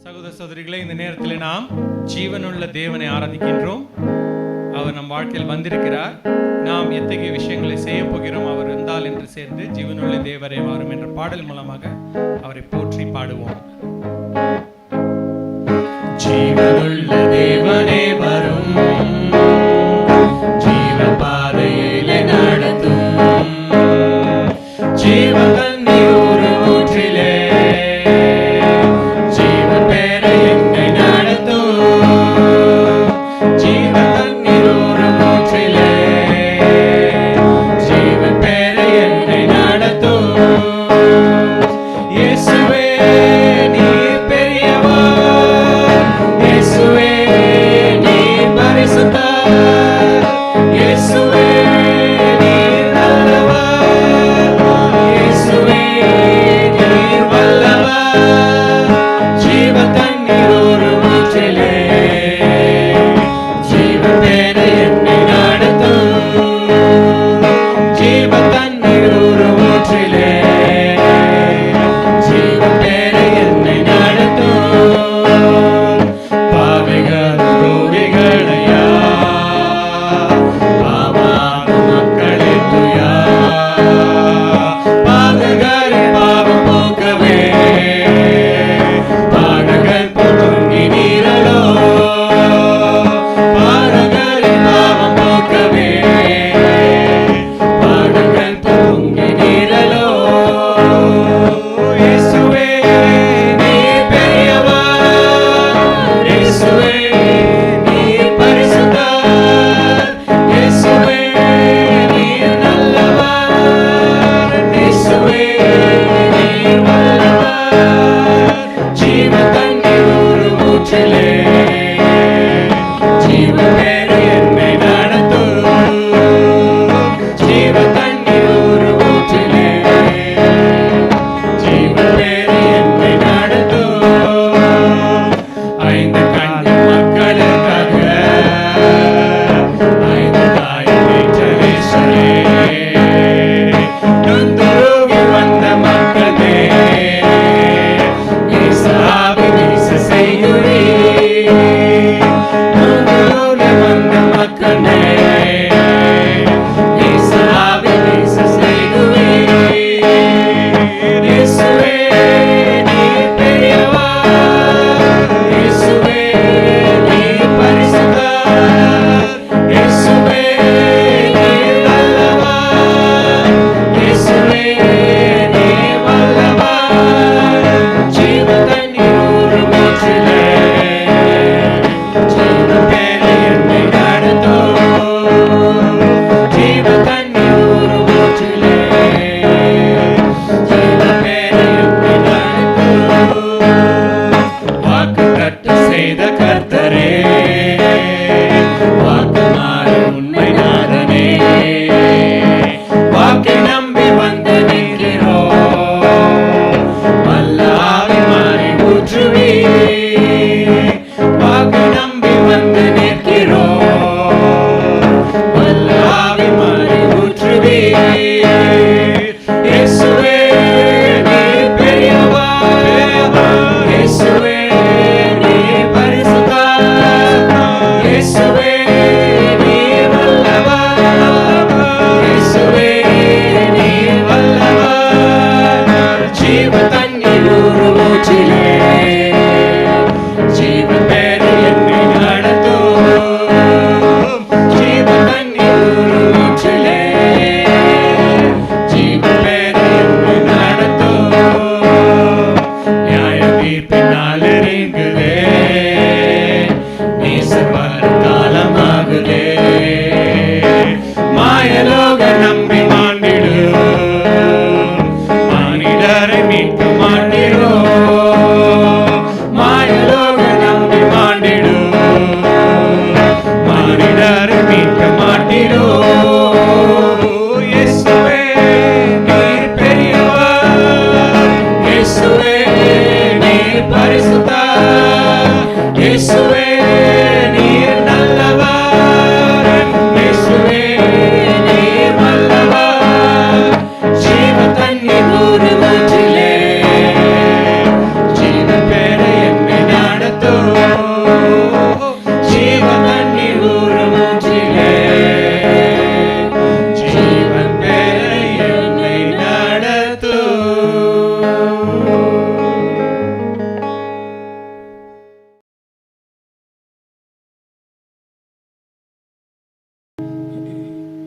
சகோதர சகோதரிகளே, இந்த நேரத்தில் நாம் ஜீவனுள்ள தேவனை ஆராதிக்கின்றோம். அவர் நம் வாழ்க்கையில் வந்திருக்கிறார். நாம் எத்தகைய விஷயங்களை செய்ய போகிறோம் அவர் வந்தால் என்று சேர்ந்து ஜீவனுள்ள தேவரே வாரும் என்ற பாடல் மூலமாக அவரை போற்றி பாடுவோம். ஜீவனுள்ள தேவனே வரும், ஜீவ பாதையிலே நடத்தும், ஜீவன் நீர் ஊற்றிலே ஜீவ பேர என்னை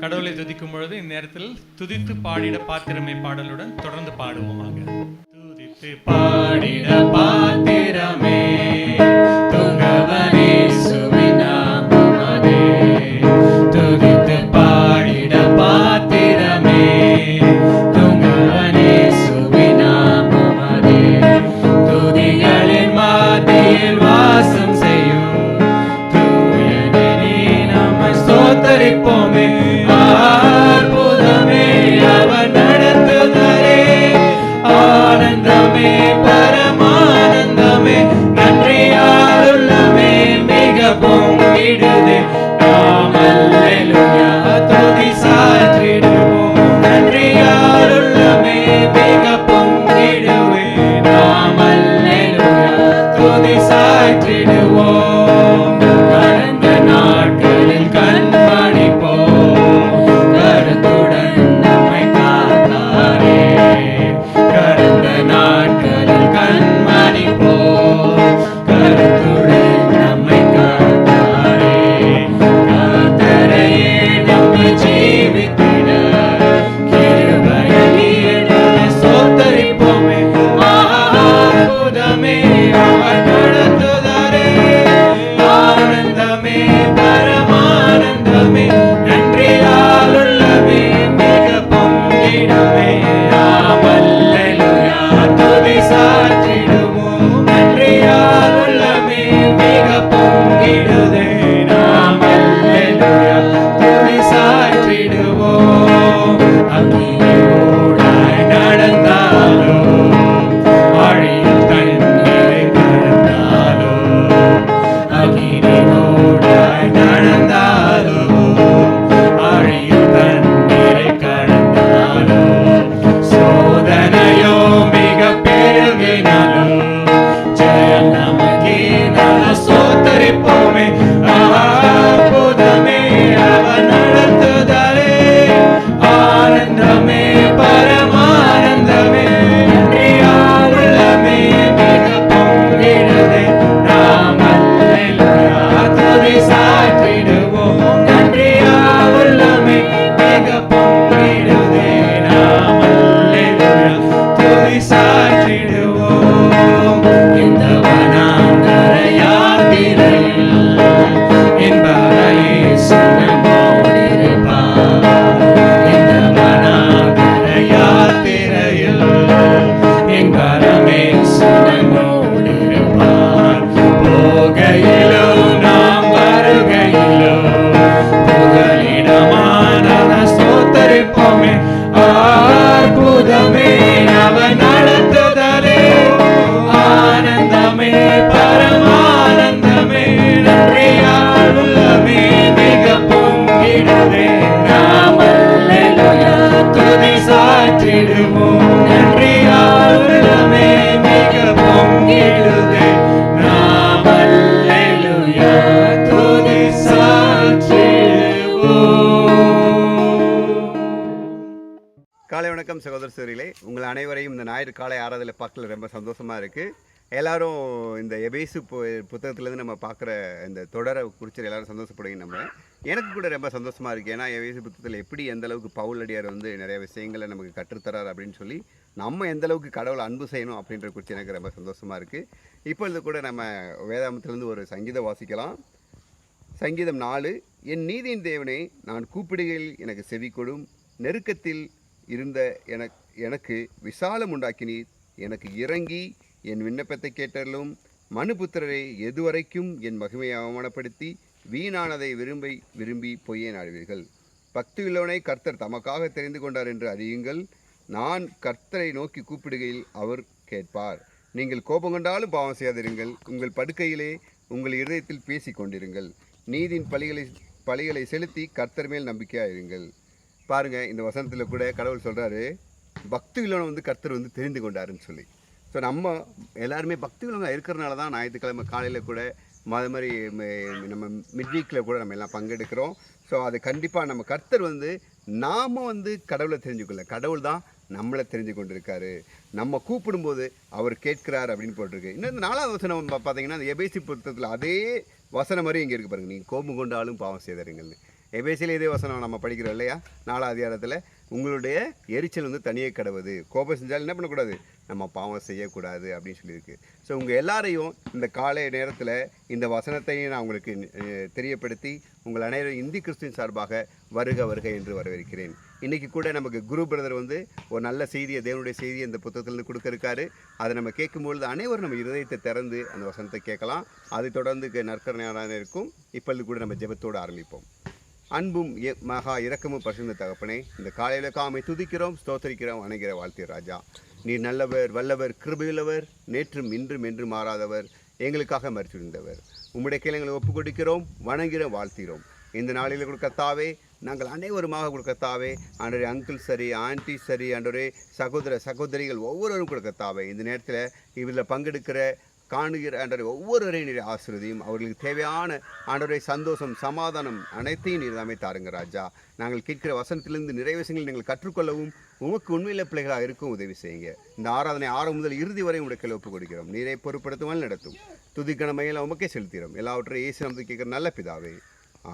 கடவுளை துதிக்கும் பொழுது இந்த நேரத்தில் துதித்து பாடிட பாத்திரமே பாடலுடன் தொடர்ந்து பாடுவோமாக. துதித்து பாடிட பாத்திரமே துங்கவனே சுவிநாமமதே, துதித்து பாடிட பாத்திரமே துங்கவனே சுவிநாமமதே, துதிகளின் மத்தியில் வாசம் செய்யும் தூயனே நீ நம்மை ஸ்தோத்தரிப்போமே. அற்புதமே அவர் நடத்துதலே, ஆனந்தமே பரமானந்தமே, நன்றியாலுள்ளமே மிக பொங்கிடுதே. நாம் அல்லேலூயா துதி சாற்றிடுவோம், நன்றியாலுள்ளமே மிக பொங்கிடுவே. நாம் அல்லேலூயா துதி சாற்றிடுவோம். கடந்த நாட்களில் கண்மணி போ கருத்துடன் நம்மை காத்தாரே, கடந்த நாட்களில் கண்மணி போ கருத்துடன் நம்மை காத்தாரே, காத்தரையே நம்மை ஜீவித்திட கிருபையில் சோத்தரிப்போமே. அற்புதமே அவர் நடத்துதலே, ஆனந்தமே பரமானந்தமே, நன்றியாலுள்ளமே மிக பொங்கிடுமே. நாம் அல்லேலூயா துதி சாற்றிடுவோம், நன்றியாலுள்ளமே மிக பொங்கிடுதே. நாம் அல்லேலூயா துதி சாற்றிடுவோம். அக்கினியோடாய் நடந்தாலும் ஆழியில் தண்ணீரை கடந்தாலும், அக்கினியோடாய் நடந்தாலும் ஆழியில் தண்ணீரை கடந்தாலும், சோதனையோ மிக பெருகினாலும் ஜெயம் நமக்கே நல்ல சோத்தரிப்போமே. அற்புதமே அவர் நடத்துதலே, ஆனந்தமே பரமானந்தமே, நன்றியாலுள்ளமே மிக பொங்கிடுதே. நாம் அல்லேலூயா துதி சாற்றிடுவோம், நன்றியாலுள்ளமே மிக பொங்கிடுதே. நாம் அல்லேலூயா துதி சாற்றிடுவோம். இந்த வனாந்தர யாத்திரையில் என்பவரையே சுகமோடிருப்பார், இந்த வனாந்தர யாத்திரையில் எங்கரமே சுகமோடிருப்பார். போகையிலோ நாம் வருகையிலோ புகலிடமான ஸ்தோத்தரிப்போமே. அற்புதமே அவர் நடத்துதலே, ஆனந்தமே பரமானந்தமே, நன்றியாலுள்ளமே மிக பொங்கிடுதே. நாம் அல்லேலூயா துதி சாற்றிடுவோம், நன்றியாலுள்ளமே மிக பொங்கிடுதே. நாம் அல்லேலூயா துதி சாற்றிடுவோம். காலை வணக்கம் சகோதர சகோதரிகளே, உங்கள் அனைவரையும் இந்த ஞாயிறு காலை ஆராதனை பார்க்கல ரொம்ப சந்தோஷமாக இருக்குது. எல்லாரும் இந்த எபேசு புத்தகத்துலேருந்து நம்ம பார்க்குற இந்த தொடரை குறித்து எல்லாரும் சந்தோஷப்படுவீங்க. எனக்கு கூட ரொம்ப சந்தோஷமாக இருக்குது. ஏன்னா எபேசு புத்தகத்தில் எப்படி எந்த அளவுக்கு பவுல் அடியார் வந்து நிறைய விஷயங்களை நமக்கு கற்றுத்தரார் அப்படின்னு சொல்லி நம்ம எந்த அளவுக்கு கடவுளை அன்பு செய்யணும் அப்படின்ற குறித்து எனக்கு ரொம்ப சந்தோஷமாக இருக்குது. இப்பொழுது கூட நம்ம வேதாமத்திலேருந்து ஒரு சங்கீதம் வாசிக்கலாம். சங்கீதம் 4. என் நீதியின் தேவனை நான் கூப்பிடுகையில் எனக்கு செவி கொடும், நெருக்கத்தில் இருந்த எனக்கு விசாலம் உண்டாக்கினீர், எனக்கு இறங்கி என் விண்ணப்பத்தை கேட்டலும். மனுபுத்திரரை எதுவரைக்கும் என் மகிமையை அவமானப்படுத்தி வீணானதை விரும்பி பொய்யை நாடுவீர்கள். பக்தியுள்ளவனை கர்த்தர் தமக்காக தெரிந்து கொண்டார் என்று அறியுங்கள். நான் கர்த்தரை நோக்கி கூப்பிடுகையில் அவர் கேட்பார். நீங்கள் கோபம் கொண்டாலும் பாவம் செய்யாதிருங்கள், உங்கள் படுக்கையிலே உங்கள் இருதயத்தில் பேசி கொண்டிருங்கள். நீதியின் பலிகளை செலுத்தி கர்த்தர் மேல் நம்பிக்கையாக இருங்கள். பாருங்கள், இந்த வசனத்தில் கூட கடவுள் சொல்கிறாரு, பக்தி உள்ளவனை வந்து கர்த்தர் வந்து தெரிந்து கொண்டாருன்னு சொல்லி. ஸோ நம்ம எல்லாருமே பக்தி உள்ளவங்க இருக்கிறனால தான் ஞாயிற்றுக்கிழமை காலையில் கூட அது மாதிரி நம்ம மிட் வீக்கில் கூட நம்ம எல்லாம் பங்கெடுக்கிறோம். ஸோ அது கண்டிப்பாக நம்ம கர்த்தர் வந்து நாம் வந்து கடவுளை தெரிஞ்சுக்கொள்ள, கடவுள் தான் நம்மளை தெரிஞ்சு கொண்டிருக்காரு. நம்ம கூப்பிடும்போது அவர் கேட்கிறார் அப்படின்னு போட்டிருக்கு. இன்னும் இந்த 4வது வசனம் பார்த்தீங்கன்னா அந்த எபேசி புத்தகத்தில் அதே வசனம் மாதிரி இங்கே இருக்குது பாருங்கள். நீங்கள் கோபம் கொண்டாலும் பாவம் செய்தாருங்கள்னு. எபேசியில் இதே வசனம் நம்ம படிக்கிறோம் இல்லையா, 4ஆம் அதிகாரத்தில், உங்களுடைய எரிச்சல் வந்து தனியே கடவுது, கோபம் செஞ்சாலும் என்ன பண்ணக்கூடாது, நம்ம பாவம் செய்யக்கூடாது அப்படின்னு சொல்லியிருக்கு. ஸோ உங்கள் எல்லாரையும் இந்த காலை நேரத்தில் இந்த வசனத்தையும் நான் உங்களுக்கு தெரியப்படுத்தி உங்கள் அனைவரும் இந்தி கிறிஸ்துவின் சார்பாக வருக வருக என்று வரவேற்கிறேன். இன்றைக்கி கூட நமக்கு குரு பிரதர் வந்து ஒரு நல்ல செய்தியை, தேவனுடைய செய்தியை இந்த புத்தகத்திலேருந்து கொடுக்க இருக்காரு. அதை நம்ம கேட்கும்பொழுது அனைவரும் நம்ம இருதயத்தை திறந்து அந்த வசனத்தை கேட்கலாம். அதை தொடர்ந்து நற்கரணையான இருக்கும். இப்பொழுது கூட நம்ம ஜெபத்தோடு ஆரம்பிப்போம். அன்பும் மகா இரக்கமும் பரிசுத்த தகப்பனே, இந்த காலையில் காமை துதிக்கிறோம், ஸ்தோத்தரிக்கிறோம், வணங்குகிற வாழ்த்திய ராஜா. நீர் நல்லவர், வல்லவர், கிருபையுள்ளவர், நேற்றும் இன்றும் என்று மாறாதவர், எங்களுக்காக மறித்திருந்தவர். உம்முடைய கையில் ஒப்பு கொடுக்கிறோம், வணங்குகிற வாழ்த்திகிறோம். இந்த நாளில் கூட கர்த்தாவே, நாங்கள் அனைவருமாக கூட கர்த்தாவே, ஆண்டவரே அங்கிள் சரி, ஆன்டி சரி, ஆண்டவரே சகோதர சகோதரிகள் ஒவ்வொருவரும் கூட கர்த்தாவே, இந்த நேரத்தில் இதில் பங்கெடுக்கிற காணுகிற ஆண்டவரை ஒவ்வொருவரையும் நீர் ஆசீர்வதியும். அவர்களுக்கு தேவையான ஆண்டவரை சந்தோஷம், சமாதானம் அனைத்தையும் நீர் தாமே தாருங்க ராஜா. நாங்கள் கேட்கிற வசனத்திலிருந்து நிறைய விஷயங்கள் நீங்கள் கற்றுக்கொள்ளவும் உமக்கு உண்மையில பிள்ளைகளாக இருக்கும் உதவி செய்யுங்க. இந்த ஆராதனை ஆரம்பம் முதல் இறுதி வரை உடைய கையில் ஒப்புக் கொடுக்கிறோம். நீரை பொறுப்படுத்தும், நடத்தும். துதிக்கணமையில் உமக்கே செலுத்திடும். எல்லாவற்றையும் இயேசு நாமத்தில் கேட்கிற நல்ல பிதாவே,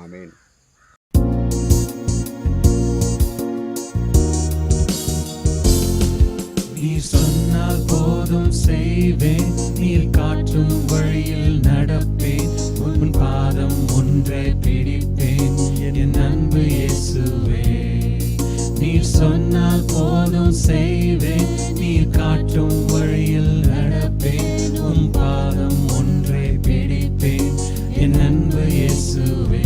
ஆமேன். நீர் சொன்னால் போதும் செய்வேன், நீர் காட்டும் வழியில் நடப்பேன், உன் பாதம் ஒன்றை பிடிப்பேன், என் அன்பு இயேசுவே. நீர் சொன்னால் போதும் செய்வேன், நீர் காட்டும் வழியில் நடப்பேன், உன் பாதம் ஒன்றை பிடிப்பேன், என் அன்பு இயேசுவே.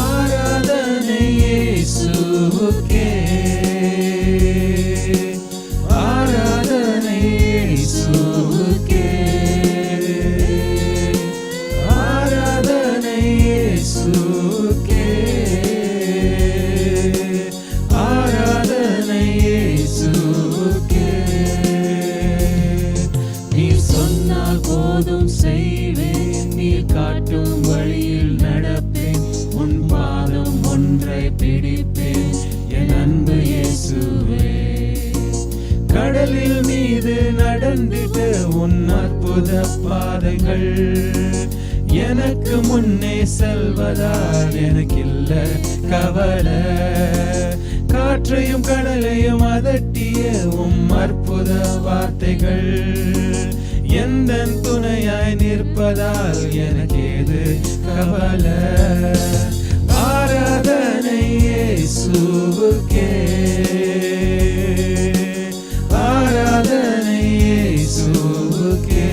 ஆராதனை இயேசுவுக்கே, ஆராதனை இயேசுவுக்கே, ஆராதனை இயேசுவுக்கே, ஆராதனை இயேசுவுக்கே. நீர் சொன்னால் போதும் செய்வேன், நீர் காட்டும் வழியில் நடப்பேன், உன் பாதம் ஒன்றை பிடிப்பேன், என் அன்பு இயேசுவே. கடலில் மீது நடந்திட்டு உன் அற்புத பாதைகள், எனக்கு முன்னே செல்வதால் எனக்கில்ல கவலை. காற்றையும் கடலையும் அதட்டிய உம் அற்புத வார்த்தைகள், எந்தன் துணையாய் நிற்பதால் எனக்கேது கவலை. ஆராதனை இயேசுவுக்கே, ஆராதனை இயேசுவுக்கே,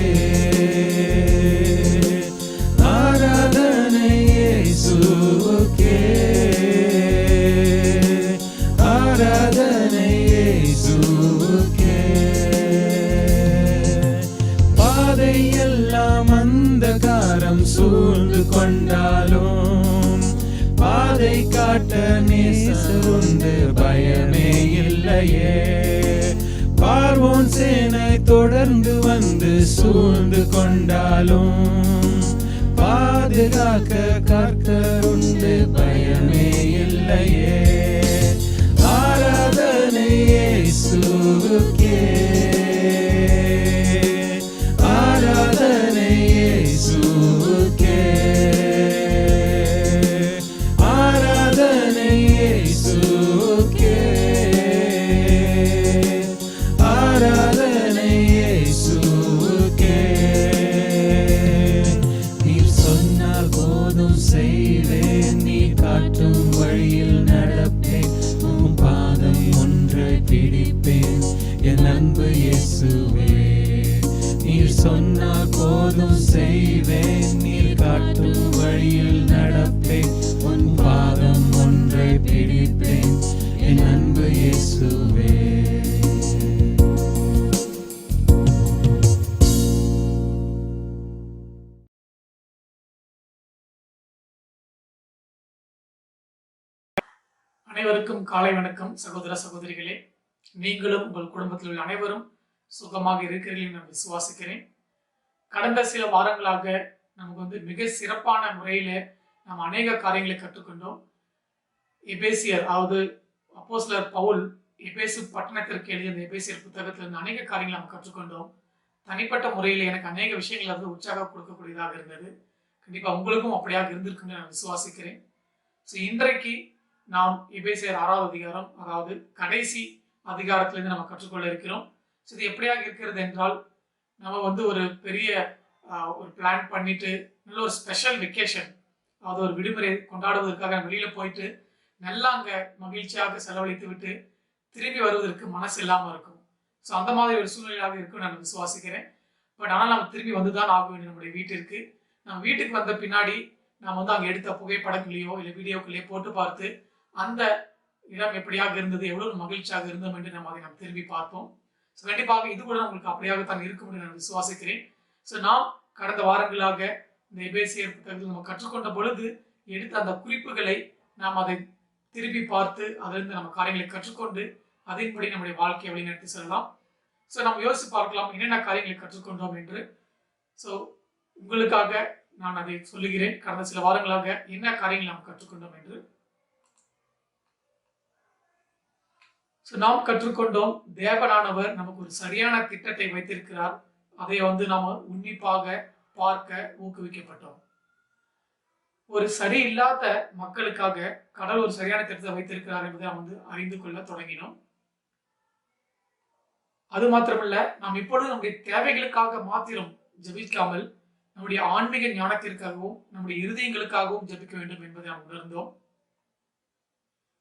ஆராதனை இயேசுவுக்கே, ஆராதனை இயேசுவுக்கே. பாதையெல்லாம் அந்தகாரம் சூழ்ந்து கொண்டாலும், பாதை காட்ட நேசருண்டு, பயமே இல்லையே. பார்வோன் சேனை தொடர்ந்து வந்து சூழ்ந்து கொண்டாலும், பாதுகாக்க கர்த்தருண்டு, பயமே இல்லையே. ஆராதனை இயேசுவுக்கே, ஆராதனை இயேசுவுக்கே, ஆராதனை இயேசுவுக்கே, ஆராதனை இயேசுவுக்கே. நீர் சொன்னால் போதும் செய்வேன், நீர் காட்டும் வழியில் நடப்பேன், உம் பாதம் ஒன்றை பிடிப்பேன், என் அன்பு இயேசுவே. நீர் சொன்னால் போதும் செய்வேன், நீர் காட்டும் வழியில் நடப்பேன், உன் பாதம் ஒன்றை பிடிப்பேன், என் அன்பு இயேசுவே. அனைவருக்கும் காலை வணக்கம். சகோதர சகோதரிகளே, நீங்களும் உங்கள் குடும்பத்தில் உள்ள அனைவரும் சுகமாக இருக்கிறீர்கள் நான் விசுவாசிக்கிறேன். கடந்த சில வாரங்களாக நமக்கு மிக சிறப்பான முறையில நாம் அநேக காரியங்களை கற்றுக்கொண்டோம். எபேசியர், அதாவது அப்போஸ்தலர் பவுல் எபேசு பட்டணத்திற்கு எழுதிய இந்த எபேசியர் புத்தகத்திலிருந்து அநேக காரியங்களை நாம் கற்றுக்கொண்டோம். தனிப்பட்ட முறையில் எனக்கு அநேக விஷயங்கள் உற்சாகம் கொடுக்கக்கூடியதாக இருந்தது. கண்டிப்பா உங்களுக்கும் அப்படியாக இருந்திருக்குன்னு நான் விசுவாசிக்கிறேன். ஸோ இன்றைக்கு நாம் எபேசியர் 6வது அதிகாரம், அதாவது கடைசி அதிகாரத்திலிருந்து நம்ம கற்றுக்கொள்ள இருக்கிறோம். ஸோ இது எப்படியாக இருக்கிறது என்றால், நம்ம வந்து ஒரு பெரிய ஒரு பிளான் பண்ணிட்டு நல்ல ஒரு ஸ்பெஷல் வெக்கேஷன், அதாவது ஒரு விடுமுறை கொண்டாடுவதற்காக வெளியில போயிட்டு நல்லா அங்க மகிழ்ச்சியாக செலவழித்து விட்டு திரும்பி வருவதற்கு மனசு இல்லாம இருக்கும். ஸோ அந்த மாதிரி ஒரு சூழ்நிலையாக இருக்கும் நான் விசுவாசிக்கிறேன். பட் ஆனால் நம்ம திரும்பி வந்துதான் ஆக வேண்டும் நம்முடைய வீட்டிற்கு. நம்ம வீட்டுக்கு வந்த பின்னாடி நம்ம வந்து அங்கே எடுத்த புகைப்படங்களையோ இல்லை வீடியோக்களையோ போட்டு பார்த்து அந்த இடம் எப்படியாக இருந்தது, எவ்வளவு மகிழ்ச்சியாக இருந்தோம் என்று நம்ம அதை நாம் திரும்பி பார்ப்போம். ஸோ கண்டிப்பாக இது கூட உங்களுக்கு அப்படியாகத்தான் இருக்கும் என்று நான் விசுவாசிக்கிறேன். ஸோ நாம் கடந்த வாரங்களாக இந்த எபேசியர் புத்தகத்தில் நம்ம கற்றுக்கொண்ட பொழுது எடுத்த அந்த குறிப்புகளை நாம் அதை திருப்பி பார்த்து அதிலிருந்து நம்ம காரியங்களை கற்றுக்கொண்டு அதன்படி நம்முடைய வாழ்க்கையை வழிநடத்தி செல்லலாம். ஸோ நம்ம யோசித்து பார்க்கலாம் என்னென்ன காரியங்களை கற்றுக்கொண்டோம் என்று. ஸோ உங்களுக்காக நான் அதை சொல்லுகிறேன், கடந்த சில வாரங்களாக என்ன காரியங்களை நாம் கற்றுக்கொண்டோம் என்று. ஸோ நாம் கற்றுக்கொண்டோம், தேவனானவர் நமக்கு ஒரு சரியான திட்டத்தை வைத்திருக்கிறார். அதை வந்து நாம உன்னிப்பாக பார்க்க ஊக்குவிக்கப்பட்டோம். ஒரு சரியில்லாத மக்களுக்காக கடவுள் ஒரு சரியான திட்டத்தை வைத்திருக்கிறார் என்பதை நாம் வந்து அறிந்து கொள்ள தொடங்கினோம். அது மாத்திரமல்ல, நாம் இப்பொழுது நம்முடைய தேவைகளுக்காக மாத்திரம் ஜெபிக்காமல் நம்முடைய ஆன்மீக ஞானத்திற்காகவும் நம்முடைய இருதயங்களுக்காகவும் ஜெபிக்க வேண்டும் என்பதை நாம் உணர்ந்தோம்.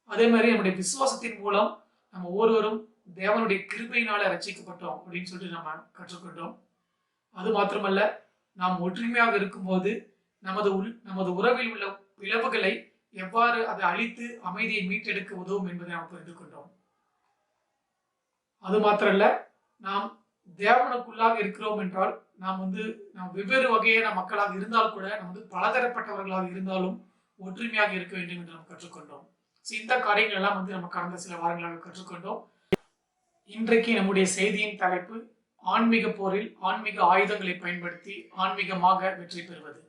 அதே மாதிரி நம்முடைய விசுவாசத்தின் மூலம் நம்ம ஒவ்வொருவரும் தேவனுடைய கிருபையினால ரட்சிக்கப்பட்டோம் அப்படின்னு சொல்லிட்டு நம்ம கற்றுக்கொண்டோம். அது மாத்திரமல்ல, நாம் ஒற்றுமையாக இருக்கும்போது நமது உறவில் உள்ள பிளவுகளை எவ்வாறு அதை அழித்து அமைதியை மீட்டெடுக்க உதவும் என்பதை நாம் புரிந்து கொண்டோம். அது மாத்திரல்ல, நாம் தேவனுக்குள்ளாக இருக்கிறோம் என்றால் நாம் வெவ்வேறு வகையான மக்களாக இருந்தால் கூட நாம் பலதரப்பட்டவர்களாக இருந்தாலும் ஒற்றுமையாக இருக்க வேண்டும் என்று நாம் கற்றுக்கொண்டோம். இந்த காரியங்கள் எல்லாம் நம்ம கடந்த சில வாரங்களாக கற்றுக்கொண்டோம். இன்றைக்கு நம்முடைய செய்தியின் தலைப்பு ஆன்மீக போரில் ஆன்மீக ஆயுதங்களை பயன்படுத்தி ஆன்மீகமாக வெற்றி பெறுவது.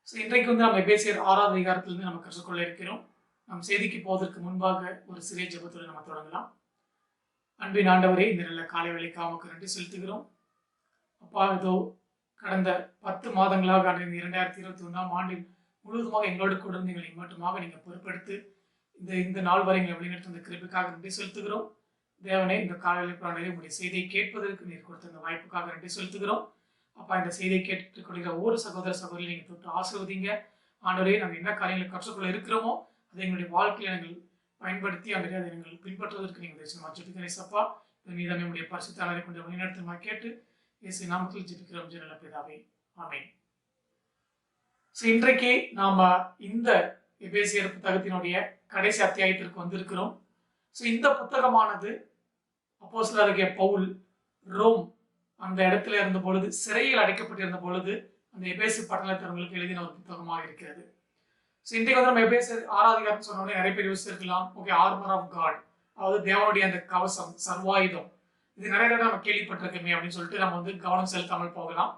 இன்றைக்கு நம்ம எபேசியர் 6வது அதிகாரத்திலிருந்து நம்ம கற்றுக்கொள்ள இருக்கிறோம். நம் செய்திக்கு போவதற்கு முன்பாக ஒரு சிறிய ஜெபத்துடன் நம்ம தொடங்கலாம். அன்பின் ஆண்டவரே, இந்த நல்ல காலை வேளைக்காக உமக்கு நன்றி செலுத்துகிறோம். அப்பா, இதோ கடந்த 10 மாதங்களாக 2021ஆம் ஆண்டில் முழுவதுமாக எங்களோடு கூட நீங்கள் மட்டுமாக நீங்கள் பொறுப்பெடுத்து இந்த நாள் வரை எங்களை வழிநடத்த அந்த கிருபைக்காக நன்றி செலுத்துகிறோம். தேவனே, இந்த காலையில பிராணிலே உங்களுடைய செய்தியை கேட்பதற்கு நீர் கொடுத்த இந்த வாய்ப்புக்காக நன்றி செலுத்துகிறோம். அப்பா, இந்த செய்தியை கேட்டுக்கொள்கிற ஒவ்வொரு சகோதர சகோதரியை நீங்கள் தொட்டு ஆசீர்வதிங்க. ஆண்டவரே, நாங்கள் என்ன காரியங்களை கற்றுக்கொள்ள இருக்கிறோமோ அதை எங்களுடைய வாழ்க்கையை நாங்கள் பயன்படுத்தி அதை நீங்கள் பின்பற்றுவதற்கு நீங்கள் தரிசனமாக ஜெபிக்கிறேன். சப்பா, மீதான நம்முடைய பரிசுத்தாளரை கொண்டு வழிநடத்தமா கேட்டு இயேசு நாமத்தில் ஜெபிக்கிறோம் ஜெனல பிதாவே, ஆமென். இன்றைக்கு நாம இந்த எபேசியர் புத்தகத்தினுடைய கடைசி அத்தியாயத்திற்கு வந்திருக்கிறோம். இந்த புத்தகமானது அப்போஸ்தலராகிய பவுல் ரோம் அந்த இடத்துல இருந்த பொழுது, சிறையில் அடைக்கப்பட்டிருந்த பொழுது அந்த எபேசு பட்டணத்தவர்களுக்கு எழுதின ஒரு புத்தகமாக இருக்கிறது. இன்றைக்கு நம்ம எபேசியர் 6வது அதிகாரம் சொன்ன உடனே நிறைய பேர் யோசிச்சிருக்கலாம், ஓகே, ஆர்மர் ஆஃப் காட், அதாவது தேவனுடைய அந்த கவசம், சர்வாயுதம், இது நிறைய தடவை நம்ம கேள்விப்பட்டிருக்கோமே அப்படின்னு சொல்லிட்டு நம்ம கவனம் செலுத்தாமல் போகலாம்.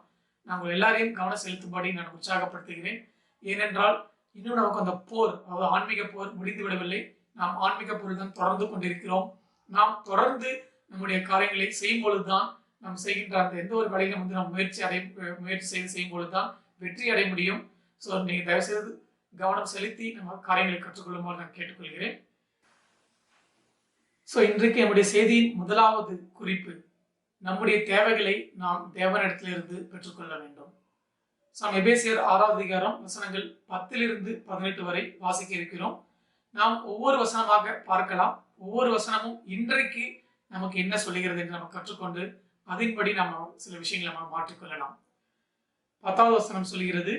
நாங்கள் எல்லாரையும் கவனம் செலுத்தும்படி நான் உற்சாகப்படுத்துகிறேன். ஏனென்றால் இன்னும் நமக்கு அந்த போர், அதாவது ஆன்மீக போர் முடிந்து விடவில்லை. நாம் ஆன்மீக போரில் தான் தொடர்ந்து கொண்டிருக்கிறோம். நாம் தொடர்ந்து நம்முடைய காரியங்களை செய்யும் பொழுதுதான், நாம் செய்கின்ற அந்த எந்த ஒரு வேலையிலும் நாம் முயற்சி செய்யும் பொழுதுதான் வெற்றி அடைய முடியும். நீங்க தயவு செய்து கவனம் செலுத்தி நம்ம காரியங்களை கற்றுக்கொள்ளுமாறு நான் கேட்டுக்கொள்கிறேன். இன்றைக்கு நம்முடைய செய்தியின் முதலாவது குறிப்பு, நம்முடைய தேவைகளை நாம் தேவனிடத்திலிருந்து பெற்றுக்கொள்ள வேண்டும். எபேசியர் 6வது அதிகாரம் வசனங்கள் 10 - 18 வரை வாசிக்க இருக்கிறோம். நாம் ஒவ்வொரு வசனமாக பார்க்கலாம். ஒவ்வொரு வசனமும் இன்றைக்கு நமக்கு என்ன சொல்லுகிறது என்று நம்ம கற்றுக்கொண்டு அதன்படி நம்ம சில விஷயங்களை நம்ம மாற்றிக்கொள்ளலாம். 10வது வசனம் சொல்கிறது,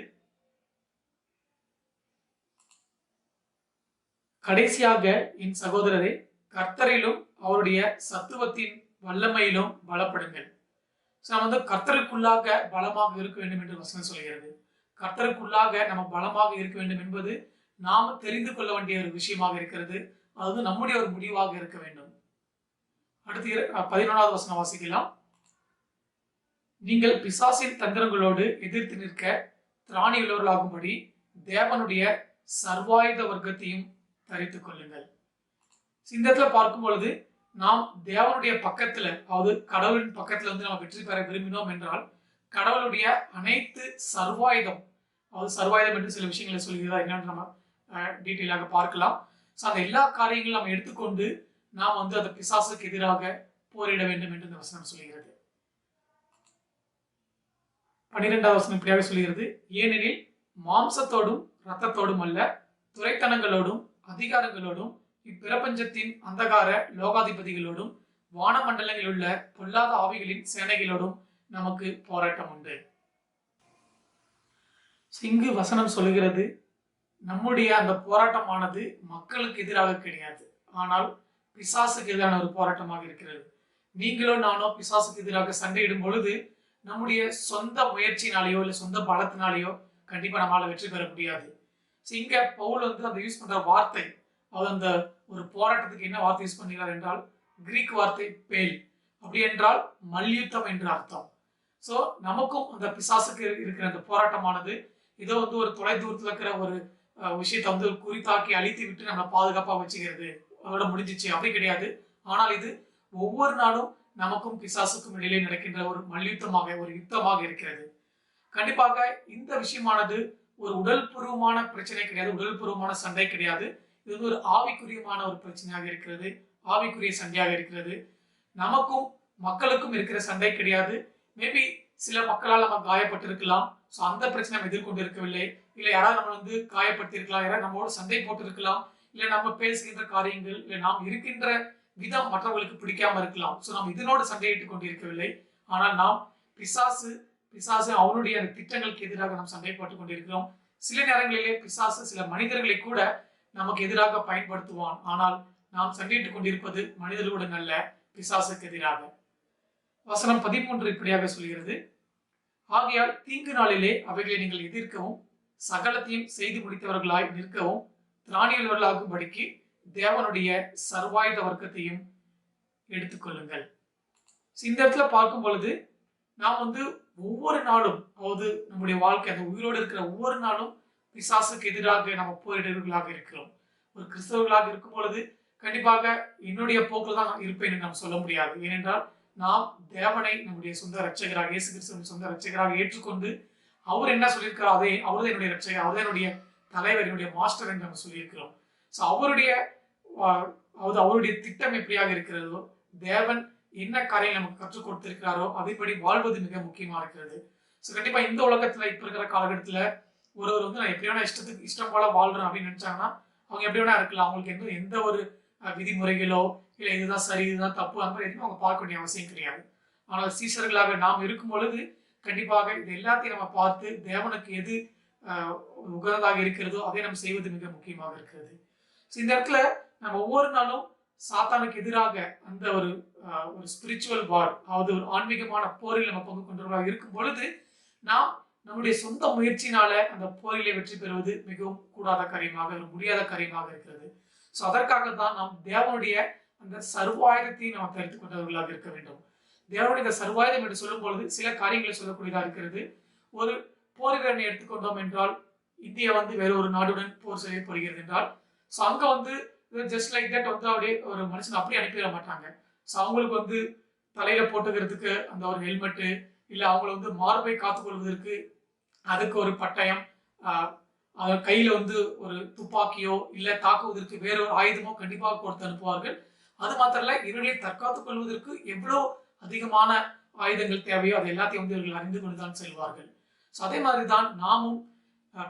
கடைசியாக என் சகோதரரை கர்த்தரிலும் அவருடைய சத்துவத்தின் வல்லமையிலும் பலப்படுங்கள். நம்ம கர்த்தருக்குள்ளாக பலமாக இருக்க வேண்டும் என்று வசனம் சொல்கிறது. கர்த்தருக்குள்ளாக நம்ம பலமாக இருக்க வேண்டும் என்பது நாம தெரிந்து கொள்ள வேண்டிய ஒரு விஷயமாக இருக்கிறது. அது நம்முடைய ஒரு முடிவாக இருக்க வேண்டும். அடுத்து 11வது வசனம் வாசிக்கலாம். நீங்கள் பிசாசின் தந்திரங்களோடு எதிர்த்து நிற்க திராணி உள்ளவர்களாகும்படி தேவனுடைய சர்வாயுத வர்க்கத்தையும் தரித்துக் கொள்ளுங்கள். இந்த இடத்துல பார்க்கும் பொழுது நாம் தேவனுடைய பக்கத்துல, அதாவது கடவுளின் பக்கத்துல நம்ம வெற்றி பெற விரும்பினோம் என்றால் கடவுளுடைய அனைத்து சர்வாயுதம், அதாவது சர்வாயுதம் என்று சில விஷயங்களை சொல்கிறதா என்னன்னு நம்ம டீட்டெயிலாக பார்க்கலாம். ஸோ அந்த எல்லா காரியங்களும் நம்ம எடுத்துக்கொண்டு நாம் வந்து அந்த பிசாசுக்கு எதிராக போரிட வேண்டும் என்று இந்த வசனம் சொல்கிறது. 12வது வசனம் இப்படியாக சொல்கிறது, ஏனெனில் மாம்சத்தோடும் இரத்தத்தோடும் அல்ல, துரைத்தனங்களோடும் அதிகாரங்களோடும் இப்பிரபஞ்சத்தின் அந்தகார லோகாதிபதிகளோடும் வானமண்டலங்களில் உள்ள பொல்லாத ஆவிகளின் சேனைகளோடும் நமக்கு போராட்டம் உண்டு. இங்கு வசனம் சொல்லுகிறது, நம்முடைய அந்த போராட்டமானது மக்களுக்கு எதிராக கிடையாது, ஆனால் பிசாசுக்கு எதிரான ஒரு போராட்டமாக இருக்கிறது. நீங்களோ நானோ பிசாசுக்கு எதிராக சண்டையிடும் பொழுது நம்முடைய சொந்த முயற்சினாலேயோ இல்லை சொந்த பலத்தினாலேயோ கண்டிப்பா நம்மளால வெற்றி பெற முடியாது. இங்க பவுல் வந்து அந்த யூஸ் பண்ற வார்த்தை, அவர் அந்த ஒரு போராட்டத்துக்கு என்ன வார்த்தை யூஸ் பண்ணுகிறார் என்றால் கிரீக் வார்த்தை பேல், அப்படி என்றால் மல்யுத்தம் என்று அர்த்தம். ஸோ நமக்கும் அந்த பிசாசுக்கு இருக்கிற அந்த போராட்டமானது ஏதோ வந்து ஒரு தொலை தூரத்தில் இருக்கிற ஒரு விஷயத்தை வந்து குறித்தாக்கி அழித்து விட்டு நம்ம பாதுகாப்பாக வச்சுக்கிறது, அதோட முடிஞ்சிச்சு, அப்படி கிடையாது. ஆனால் இது ஒவ்வொரு நாளும் நமக்கும் பிசாசுக்கும் இடையிலே நடக்கின்ற ஒரு மல்யுத்தமாக, ஒரு யுத்தமாக இருக்கிறது. கண்டிப்பாக இந்த விஷயமானது ஒரு உடல் பூர்வமான பிரச்சனை கிடையாது, உடல் பூர்வமான சண்டை கிடையாது. இது வந்து ஒரு ஆவிக்குரியமான ஒரு பிரச்சனையாக இருக்கிறது, ஆவிக்குரிய சண்டையாக இருக்கிறது. நமக்கும் மக்களுக்கும் இருக்கிற சண்டை கிடையாது. மேபி சில மக்களால் நம்ம காயப்பட்டிருக்கலாம், ஸோ அந்த பிரச்சனை நம்ம எதிர்கொண்டு இருக்கவில்லை. இல்லை யாராவது நம்ம வந்து காயப்படுத்தியிருக்கலாம், யாராவது நம்மளோட சண்டை போட்டிருக்கலாம், இல்லை நம்ம பேசுகின்ற காரியங்கள், இல்லை நாம் இருக்கின்ற விதம் மற்றவர்களுக்கு பிடிக்காம இருக்கலாம். ஸோ நாம் இதனோடு சண்டையிட்டுக் கொண்டிருக்கவில்லை. ஆனால் நாம் பிசாசு அவனுடைய அந்த திட்டங்களுக்கு எதிராக நாம் சண்டை போட்டுக் கொண்டிருக்கிறோம். சில நேரங்களிலே பிசாசு சில மனிதர்களை கூட நமக்கு எதிராக பயன்படுத்துவான். ஆனால் நாம் சண்டையிட்டுக் கொண்டிருப்பது மனிதர்களுடன் அல்ல, பிசாசுக்கு எதிராக. வசனம் 13 இப்படியாக சொல்கிறது, ஆகையால் தீங்கு நாளிலே அவைகளை நீங்கள் எதிர்க்கவும் சகலத்தையும் செய்து முடித்தவர்களாய் நிற்கவும் திராணியுள்ளவர்களாகும்படிக்கு தேவனுடைய சர்வாயுத வர்க்கத்தையும் எடுத்துக்கொள்ளுங்கள். இந்த இடத்துல பார்க்கும் பொழுது நாம் வந்து ஒவ்வொரு நாளும், அதாவது நம்முடைய வாழ்க்கை அந்த உயிரோடு இருக்கிற ஒவ்வொரு நாளும் பிசாசுக்கு எதிராக நம்ம போரிடர்களாக இருக்கிறோம். ஒரு கிறிஸ்தவர்களாக இருக்கும் பொழுது கண்டிப்பாக என்னுடைய போக்கில் தான் இருப்பேன் என்று நாம் சொல்ல முடியாது. ஏனென்றால் நாம் தேவனை நம்முடைய சொந்த ரட்சகராக, இயேசு கிறிஸ்துவின் சொந்த ரட்சகராக ஏற்றுக்கொண்டு அவர் என்ன சொல்லியிருக்கிறார், அதே அவர் தான் என்னுடைய ரட்சகர், அவர் தான் என்னுடைய தலைவர், என்னுடைய மாஸ்டர் என்று நம்ம சொல்லியிருக்கிறோம். ஸோ அவருடைய திட்டம் எப்படியாக இருக்கிறதோ, தேவன் என்ன காரியம் நமக்கு கற்றுக் கொடுத்திருக்கிறாரோ அதைப்படி வாழ்வது மிக முக்கியமா இருக்கிறது. ஸோ கண்டிப்பா இந்த உலகத்துல இப்ப இருக்கிற காலகட்டத்துல ஒருவர் வந்து நான் எப்படி வேணா இஷ்டம் போல வாழ்றேன் அப்படின்னு நினைச்சாங்கன்னா அவங்க எப்படி வேணா இருக்கலாம். அவங்களுக்கு எந்த ஒரு விதிமுறைகளோ இல்லை இதுதான் சரி இதுதான் தப்பு அந்த மாதிரி எதுவும் அவங்க பார்க்க வேண்டிய அவசியம் கிடையாது. ஆனால் சீஷர்களாக நாம் இருக்கும் பொழுது கண்டிப்பாக இது எல்லாத்தையும் நம்ம பார்த்து தேவனுக்கு எது உகந்ததாக இருக்கிறதோ அதை நம்ம செய்வது மிக முக்கியமாக இருக்கிறது. இந்த இடத்துல நம்ம ஒவ்வொரு நாளும் சாத்தானுக்கு எதிராக அந்த ஒரு ஸ்பிரிச்சுவல் வார், அதாவது ஒரு ஆன்மீகமான போரில் நம்ம பங்கு கொண்டவர்களாக இருக்கும் பொழுது நாம் நம்முடைய சொந்த முயற்சியினால அந்த போரிலே வெற்றி பெறுவது மிகவும் கூடாத காரியமாக, ஒரு முடியாத காரியமாக இருக்கிறது. ஸோ அதற்காக தான் நாம் தேவனுடைய அந்த சர்வாயுதத்தை நாம் தெரிந்து கொண்டவர்களாக இருக்க வேண்டும். தேவனுடைய இந்த சர்வாயுதம் என்று சொல்லும் பொழுது சில காரியங்களை சொல்லக்கூடியதாக இருக்கிறது. ஒரு போர் வீரனை எடுத்துக்கொண்டோம் என்றால், இந்தியா வந்து வேற ஒரு நாடுடன் போர் செய்ய போகிறது என்றால், ஸோ அங்க வந்து ஜஸ்ட் லைக் தட் வந்து அப்படியே ஒரு மனுஷன் அப்படியே அனுப்பிட மாட்டாங்க. ஸோ அவங்களுக்கு வந்து தலையில போட்டுக்கிறதுக்கு அந்த ஒரு ஹெல்மெட்டு, இல்லை அவங்கள வந்து மார்பை காத்துக்கொள்வதற்கு அதுக்கு ஒரு பட்டயம், கையில வந்து ஒரு துப்பாக்கியோ இல்லை தாக்குவதற்கு வேற ஒரு ஆயுதமோ கண்டிப்பாக கொடுத்து அனுப்புவார்கள். அது மாத்திரம் இல்ல, இவர்களை தற்காத்துக் கொள்வதற்கு எவ்வளோ அதிகமான ஆயுதங்கள் தேவையோ அது எல்லாத்தையும் வந்து இவர்கள் அறிந்து கொண்டுதான் செல்வார்கள். ஸோ அதே மாதிரி தான் நாமும்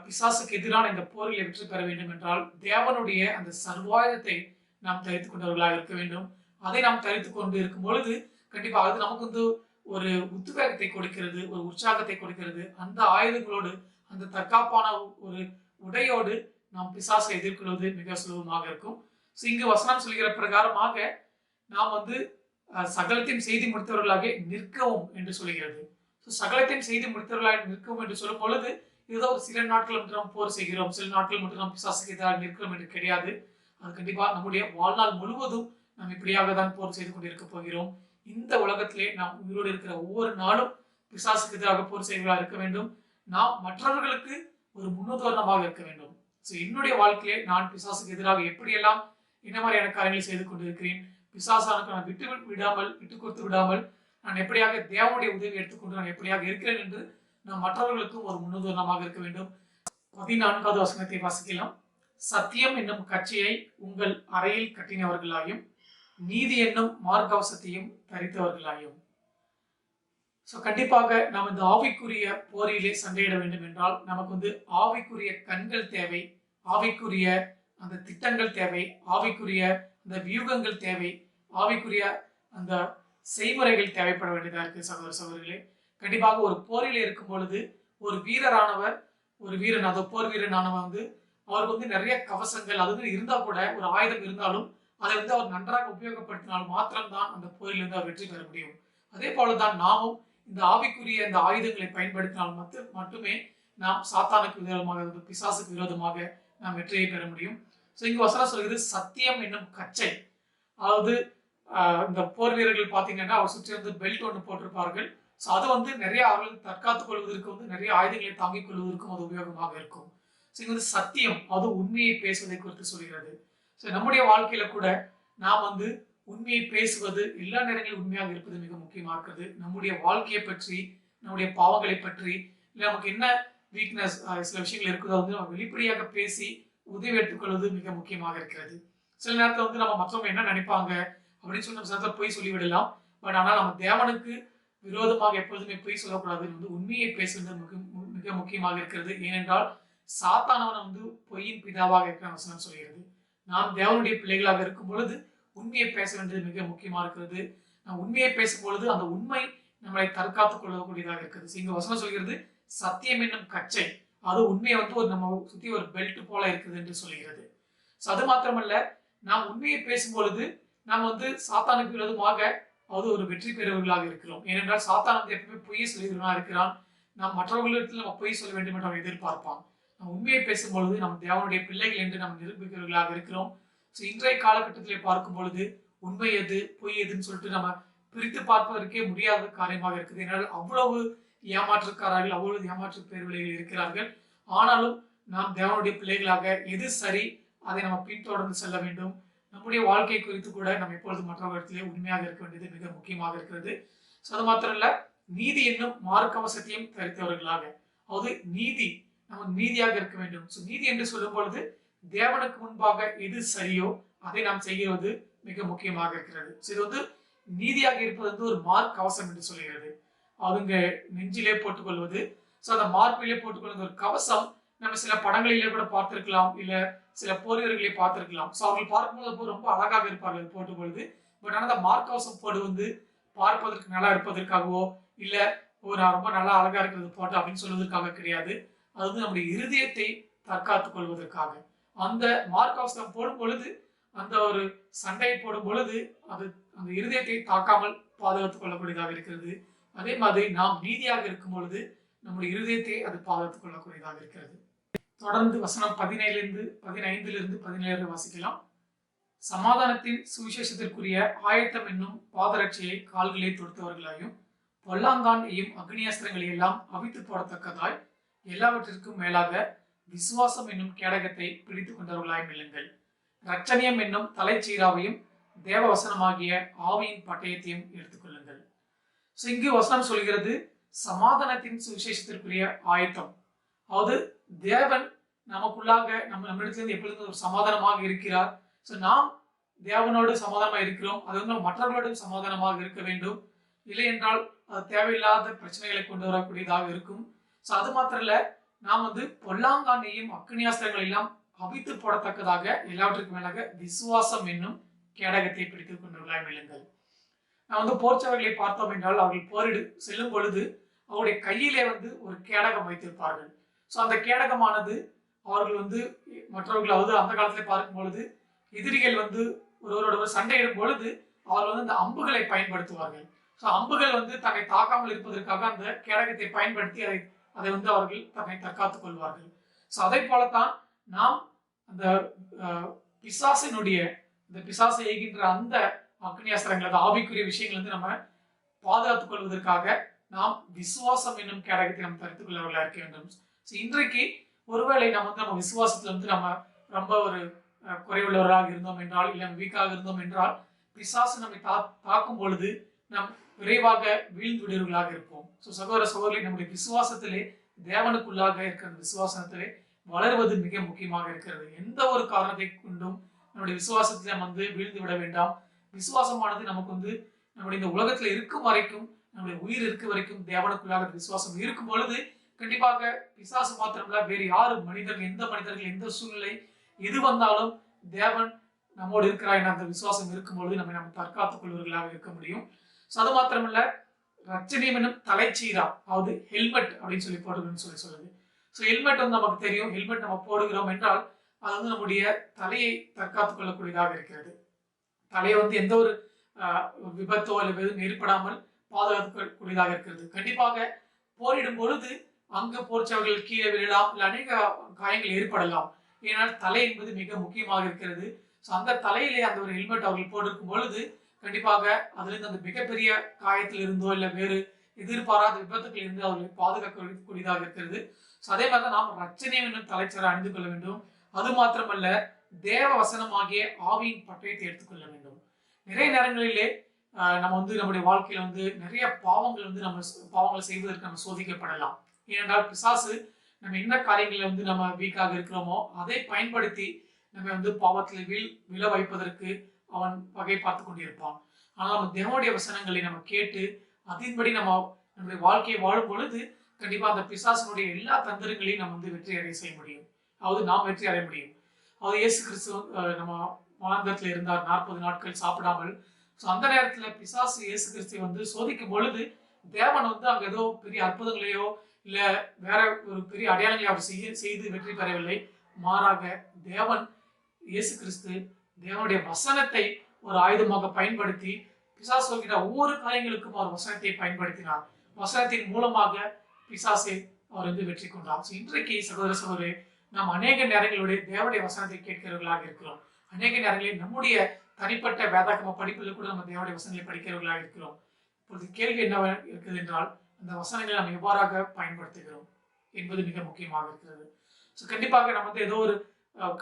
பிசாசுக்கு எதிரான இந்த போரில் வெற்றி பெற வேண்டும் என்றால் தேவனுடைய அந்த சர்வாயுதத்தை நாம் தரித்துக் கொண்டவர்களாக இருக்க வேண்டும். அதை நாம் தரித்துக் கொண்டு இருக்கும் பொழுது கண்டிப்பாக அது நமக்கு வந்து ஒரு உத்வேகத்தை கொடுக்கிறது, ஒரு உற்சாகத்தை கொடுக்கிறது. அந்த ஆயுதங்களோடு அந்த தற்காப்பான ஒரு உடையோடு நாம் பிசாசை எதிர்கொள்வது மிக சுலபமாக இருக்கும். ஸோ இங்கு வசனம் சொல்கிற பிரகாரமாக நாம் வந்து சகலத்தையும் செய்து முடித்தவர்களாக நிற்கவும் என்று சொல்கிறது. ஸோ சகலத்தையும் செய்து முடித்தவர்களாக நிற்கவும் என்று சொல்லும் பொழுது ஏதோ ஒரு சில நாட்கள் மட்டும் நாம் போர் செய்கிறோம், சில நாட்கள் மட்டும் நாம் பிசாசுக்கு எதிராக நிற்கிறோம் என்று கிடையாது. அது கண்டிப்பா நம்முடைய வாழ்நாள் முழுவதும் நாம் இப்படியாக தான் போர் செய்து கொண்டிருக்க போகிறோம். இந்த உலகத்திலே நாம் உயிரோடு இருக்கிற ஒவ்வொரு நாளும் பிசாசுக்கு எதிராக போர் செய்வதாக இருக்க வேண்டும். நாம் மற்றவர்களுக்கு ஒரு முன்னுதாரணமாக இருக்க வேண்டும். ஸோ என்னுடைய வாழ்க்கையிலே நான் பிசாசுக்கு எதிராக எப்படியெல்லாம் என்ன மாதிரியான காரியங்களை செய்து கொண்டிருக்கிறேன், பிசாசானுக்கு நான் விட்டு கொடுத்து விடாமல் நான் எப்படியாக தேவனுடைய உதவி எடுத்துக்கொண்டு நான் எப்படியாக இருக்கிறேன் என்று நாம் மற்றவர்களுக்கும் ஒரு முன்னுதாரணமாக இருக்க வேண்டும். 14வது வசனத்தை வாசிக்கலாம். சத்தியம் என்னும் கட்சியை உங்கள் அறையில் கட்டினவர்களாயும் நீதி என்னும் மார்க்கவசத்தையும் தரித்தவர்களாயும். ஸோ கண்டிப்பாக நாம் இந்த ஆவிக்குரிய போரிலே சண்டையிட வேண்டும் என்றால் நமக்கு ஆவிக்குரிய கண்கள் தேவை, ஆவிக்குரிய அந்த திட்டங்கள் தேவை, ஆவிக்குரிய அந்த வியூகங்கள் தேவை, ஆவிக்குரிய அந்த செய்முறைகள் தேவைப்பட வேண்டியதாக இருக்கு சகோதர சகோதரிகளே. கண்டிப்பாக ஒரு போரில் இருக்கும் பொழுது ஒரு வீரரானவர், ஒரு வீரன், அது போர் வீரனானவர் அவருக்கு நிறைய கவசங்கள் அது இருந்தா கூட, ஒரு ஆயுதம் இருந்தாலும் அதை அவர் நன்றாக உபயோகப்படுத்தினால் மாத்திரம்தான் அந்த போரிலிருந்து அவர் வெற்றி பெற முடியும். அதே போலதான் நாமும் இந்த ஆவிக்குரிய இந்த ஆயுதங்களை பயன்படுத்தினால் மட்டுமே நாம் சாத்தானுக்கு விரோதமாக, பிசாசுக்கு விரோதமாக நாம் வெற்றியை பெற முடியும். ஸோ இங்கு வசனம் சொல்கிறது சத்தியம் என்னும் கச்சை. அதாவது இந்த போர் வீரர்கள் பார்த்தீங்கன்னா அவர் சுற்றி பெல்ட் ஒன்று போட்டிருப்பார்கள். ஸோ அது நிறைய அவர்கள் தற்காத்துக் கொள்வதற்கு நிறைய ஆயுதங்களை தாங்கிக் கொள்வதற்கும் அது உபயோகமாக இருக்கும். ஸோ இங்க சத்தியம், அது உண்மையை பேசுவதை குறித்து சொல்கிறது. ஸோ நம்முடைய வாழ்க்கையில கூட நாம் உண்மையை பேசுவது, எல்லா நேரங்களிலும் உண்மையாக இருப்பது மிக முக்கியமாக இருக்கிறது. நம்முடைய வாழ்க்கையை பற்றி, நம்முடைய பாவங்களை பற்றி, இல்லை நமக்கு என்ன வீக்னஸ் சில விஷயங்கள் இருக்குதோ நம்ம வெளிப்படையாக பேசி உதவி எடுத்துக்கொள்வது மிக முக்கியமாக இருக்கிறது. சில நேரத்தில் நம்ம மற்றவங்க என்ன நினைப்பாங்க அப்படின்னு சொல்லி நம்ம சில போய் சொல்லிவிடலாம். பட் ஆனால் நம்ம தேவனுக்கு விரோதமாக எப்பொழுதுமே போய் சொல்லக்கூடாது. உண்மையை பேசுவது மிக முக்கியமாக இருக்கிறது. ஏனென்றால் சாத்தானவன் பொய்யின் பிதாவாக இருக்கிற வசனம் சொல்கிறது. நாம் தேவனுடைய பிள்ளைகளாக இருக்கும் பொழுது உண்மையை பேச வேண்டியது மிக முக்கியமா இருக்கிறது. நாம் உண்மையை பேசும் பொழுது அந்த உண்மை நம்மளை தற்காத்துக் கொள்ளக்கூடியதாக இருக்கிறது. இங்க வசனம் சொல்கிறது சத்தியம் என்னும் கச்சை, அது உண்மையை ஒரு நம்ம சுத்தி ஒரு பெல்ட் போல இருக்குது என்று சொல்கிறது. அது மாத்திரமல்ல, நாம் உண்மையை பேசும் பொழுது நாம் சாத்தானுக்கு விரோதமாக ஒரு வெற்றி பெறுவர்களாக இருக்கிறோம். ஏனென்றால் சாத்தான் எப்பவுமே பொய்யை சொல்லிதான் இருக்கிறான். நாம் மற்றவர்களிடத்தில் நம்ம பொய் சொல்ல வேண்டும் என்று அவன் எதிர்பார்ப்பான். நம்ம உண்மையை பேசும்பொழுது நம்ம தேவனுடைய பிள்ளைகள் என்று நாம் நிரூபிக்கிறவர்களாக இருக்கிறோம். இன்றைய காலகட்டத்திலே பார்க்கும் பொழுது உண்மை எது பொய் எதுன்னு சொல்லிட்டு நம்ம பிரித்து பார்ப்பதற்கே முடியாத காரியமாக இருக்குது. ஏனால் அவ்வளவு ஏமாற்றுக்காரர்கள், அவ்வளவு ஏமாற்று பேர்வழிகள் இருக்கிறார்கள். ஆனாலும் நாம் தேவனுடைய பிள்ளைகளாக எது சரி அதை நம்ம பின்தொடர்ந்து செல்ல வேண்டும். நம்முடைய வாழ்க்கை குறித்து கூட நம்ம எப்பொழுது மற்றவர்களிடத்திலே உண்மையாக இருக்க வேண்டியது மிக முக்கியமாக இருக்கிறது. அது மாத்திரம் இல்ல, நீதி என்னும் மார்க்கவசத்தையும் தரித்தவர்களாக, அதாவது நீதி, நம்ம நீதியாக இருக்க வேண்டும். நீதி என்று சொல்லும் பொழுது தேவனுக்கு முன்பாக எது சரியோ அதை நாம் செய்கிறது மிக முக்கியமாக இருக்கிறது. இது நீதியாக இருப்பது ஒரு மார்க் கவசம் என்று சொல்கிறது. அதுங்க நெஞ்சிலே போட்டுக்கொள்வது. அந்த மார்பிலே போட்டுக்கொள்வது ஒரு கவசம். நம்ம சில படங்களிலே கூட பார்த்திருக்கலாம், இல்ல சில போர் வீரர்களை பார்த்திருக்கலாம். அவர்கள் பார்க்கும்போது ரொம்ப அழகாக இருப்பார்கள் போட்டுக்கொள்வது. பட் ஆனால் அந்த மார்க் கவசம் போடுவது பார்ப்பதற்கு நல்லா இருப்பதற்காகவோ இல்ல நான் ரொம்ப நல்லா அழகா இருக்கிறது போட்டோ அப்படின்னு சொல்வதற்காக கிடையாது. அது நம்முடைய இருதயத்தை தற்காத்துக் கொள்வதற்காக. அந்த மார்க் கவசம் போடும் பொழுது, அந்த ஒரு சண்டையை போடும் பொழுது அது அந்த இருதயத்தை தாக்காமல் பாதுகாத்துக் கொள்ளக்கூடியதாக இருக்கிறது. அதே மாதிரி நாம் நீதியாக இருக்கும் பொழுது நம்முடைய இருதயத்தை அது பாதுகாத்துக் கொள்ளக்கூடியதாக இருக்கிறது. தொடர்ந்து வசனம் 15 வாசிக்கலாம். சமாதானத்தின் சுவிசேஷத்திற்குரிய ஆயத்தம் என்னும் பாதரட்சியை கால்களை தொடுத்தவர்களாயும் பொல்லாங்கான் அக்னியாஸ்திரங்களை எல்லாம் அவித்து போடத்தக்கதாய் எல்லாவற்றிற்கும் மேலாக விசுவாசம் என்னும் கேடகத்தை பிடித்துக் கொண்டவர்களாயும் இல்லுங்கள். ரட்சணியம் என்னும் தலைச்சீராவையும் தேவ வசனமாகிய ஆவியின் பட்டயத்தையும் எடுத்துக்கொள்ளுங்கள். இங்கு வசனம் சொல்கிறது சமாதானத்தின் சுவிசேஷத்திற்குரிய ஆயத்தம். அதாவது தேவன் நமக்குள்ளாக நம்மிடத்திலிருந்து எப்பொழுதும் ஒரு சமாதானமாக இருக்கிறார். நாம் தேவனோடு சமாதானமாக இருக்கிறோம். அது மற்றவர்களோடும் சமாதானமாக இருக்க வேண்டும். இல்லை என்றால் அது தேவையில்லாத பிரச்சனைகளை கொண்டு வரக்கூடியதாக இருக்கும். அது மாத்திரம் இல்ல, நாம் பொல்லாங்கானையும் அக்னியாஸ்திரங்கள் எல்லாம் அவித்து போடத்தக்கதாக எல்லாவற்றுக்கும் மேலாக விசுவாசம் என்னும் கேடகத்தை பிடித்துக் கொண்டவர்களாய் விழுங்கள். நாம் போர்ச்சவர்களை பார்த்தோம் என்றால் அவர்கள் போரிடு செல்லும் பொழுது அவருடைய கையிலே ஒரு கேடகம் வைத்திருப்பார்கள். அந்த கேடகமானது அவர்கள் மற்றவர்கள் அந்த காலத்திலே பார்க்கும் பொழுது எதிரிகள் ஒருவரோட சண்டையிடும் பொழுது அவர்கள் அந்த அம்புகளை பயன்படுத்துவார்கள். அம்புகள் தன்னை தாக்காமல் இருப்பதற்காக அந்த கேடகத்தை பயன்படுத்தி அதை அவர்கள் தன்னை தற்காத்துக் கொள்வார்கள். அதை போலத்தான் நாம் அந்த பிசாசினுடைய இந்த பிசாசை எய்கின்ற அந்த அக்னியாஸ்திரங்கள், அந்த ஆவிக்குரிய விஷயங்கள் நம்ம பாதுகாத்துக் கொள்வதற்காக நாம் விசுவாசம் என்னும் கேடகத்தை நாம் தரித்துக் கொள்ளவர்களாக இருக்க வேண்டும். இன்றைக்கு ஒருவேளை நம்ம விசுவாசத்துல நம்ம ரொம்ப ஒரு குறைவுள்ளவராக இருந்தோம் என்றால், இல்லை வீக்காக இருந்தோம் என்றால், பிசாசு நம்மை தாக்கும் பொழுது நாம் விரைவாக வீழ்ந்து விடுவர்களாக இருப்போம். சகோதர சகோதரி, நம்முடைய விசுவாசத்திலே, தேவனுக்குள்ளாக இருக்கிற விசுவாசத்திலே வளர்வது மிக முக்கியமாக இருக்கிறது. எந்த ஒரு காரணத்தை கொண்டும் நம்முடைய விசுவாசத்தை நம்ம வந்து வீழ்ந்து விட வேண்டாம். விசுவாசமானது நமக்கு வந்து நம்முடைய இந்த உலகத்துல இருக்கும் வரைக்கும், நம்முடைய உயிர் இருக்க வரைக்கும் தேவனுக்குள்ளாக விசுவாசம் இருக்கும் பொழுது கண்டிப்பாக பிசாசு மாத்திரமல்ல, வேறு யாரு மனிதர்கள், எந்த மனிதர்கள், எந்த சூழ்நிலை எது வந்தாலும் தேவன் நம்மோடு இருக்கிறார் என்ற அந்த விசுவாசம் இருக்கும் பொழுது நம்ம தற்காத்துக் கொள்வர்களாக இருக்க முடியும். அது மாத்திரமல்ல, ரட்சணியம் என்னும் தலைச்சீரா, அதாவது ஹெல்மெட் அப்படின்னு சொல்லி போடுகிறோம்னு சொல்லுது. ஹெல்மெட் வந்து நமக்கு தெரியும். ஹெல்மெட் நம்ம போடுகிறோம் என்றால் அது வந்து நம்முடைய தலையை தற்காத்துக் கொள்ளக்கூடியதாக இருக்கிறது. தலையை வந்து எந்த ஒரு விபத்தோ அல்லது எதுவும் ஏற்படாமல் பாதுகாக்கக்கூடியதாக இருக்கிறது. கண்டிப்பாக போரிடும் பொழுது அங்கு போர்ச்சவர்கள் கீழே விழலாம், இல்லை அநேக காயங்கள் ஏற்படலாம். ஏனால் தலை என்பது மிக முக்கியமாக இருக்கிறது. அந்த தலையிலே அந்த ஒரு ஹெல்மெட் அவர்கள் போட்டிருக்கும் பொழுது கண்டிப்பாக அதிலிருந்து அந்த மிகப்பெரிய காயத்தில் இருந்தோ இல்லை வேறு எதிர்பாராத விபத்துக்கள் இருந்து அவர்களை பாதுகாக்கக்கூடியதாக இருக்கிறது. அதே மாதிரி தான் நாம் ரட்சணியம் என்னும் தலைச்சரை அணிந்து கொள்ள வேண்டும். அது மாத்திரமல்ல, தேவ வசனமாகிய ஆவியின் பட்டயத்தை எடுத்துக்கொள்ள வேண்டும். நிறைய நேரங்களிலே நம்ம வந்து நம்முடைய வாழ்க்கையில வந்து நிறைய பாவங்கள் வந்து நம்ம பாவங்களை செய்வதற்கு நம்ம சோதிக்கப்படலாம். ஏனென்றால் பிசாசு நம்ம என்ன காரியங்களில் வந்து நம்ம வீக்காக இருக்கிறோமோ அதை பயன்படுத்தி நம்ம வந்து பாவத்தில் விழ வைப்பதற்கு அவன் வகை பார்த்து கொண்டிருப்பான். ஆனால் நம்ம தேவனுடைய வசனங்களை நம்ம கேட்டு அதன்படி நம்முடைய வாழ்க்கையை வாழும் பொழுது கண்டிப்பா அந்த பிசாசனுடைய எல்லா தந்திரங்களையும் நம்ம வந்து வெற்றி அடைய செய்ய முடியும். அதாவது நாம் வெற்றி அடைய முடியும். அதாவது இயேசு கிறிஸ்து நம்ம வனாந்தரத்துல இருந்தார் 40 நாட்கள் சாப்பிடாமல். அந்த நேரத்துல பிசாசு இயேசு கிறிஸ்துவை வந்து சோதிக்கும் பொழுது தேவன் வந்து அங்க ஏதோ பெரிய அற்புதங்களையோ இல்ல வேற ஒரு பெரிய அடையாளங்களை அவர் செய்து வெற்றி பெறவில்லை. மாறாக தேவன் இயேசு கிறிஸ்து தேவனுடைய வசனத்தை ஒரு ஆயுதமாக பயன்படுத்தி பிசாசு சொல்கிற ஒவ்வொரு காரியங்களுக்கும் அவர் வசனத்தை பயன்படுத்தினார். வசனத்தின் மூலமாக பிசாசை அவர் வந்து வெற்றி கொண்டார். இன்றைக்கு சகோதர சகோதரி, நாம் அநேக நேரங்களுடைய தேவனுடைய வசனத்தை கேட்கிறவர்களாக இருக்கிறோம். அநேக நேரங்களில் நம்முடைய தனிப்பட்ட வேதாகம படிப்பில் கூட நம்ம தேவனுடைய வசனங்களை படிக்கிறவர்களாக இருக்கிறோம். இப்பொழுது கேள்வி என்ன இருக்குது என்றால், அந்த வசனங்களை நம்ம எவ்வாறாக பயன்படுத்துகிறோம் என்பது மிக முக்கியமாக இருக்கிறது. கண்டிப்பாக நம்ம வந்து ஏதோ ஒரு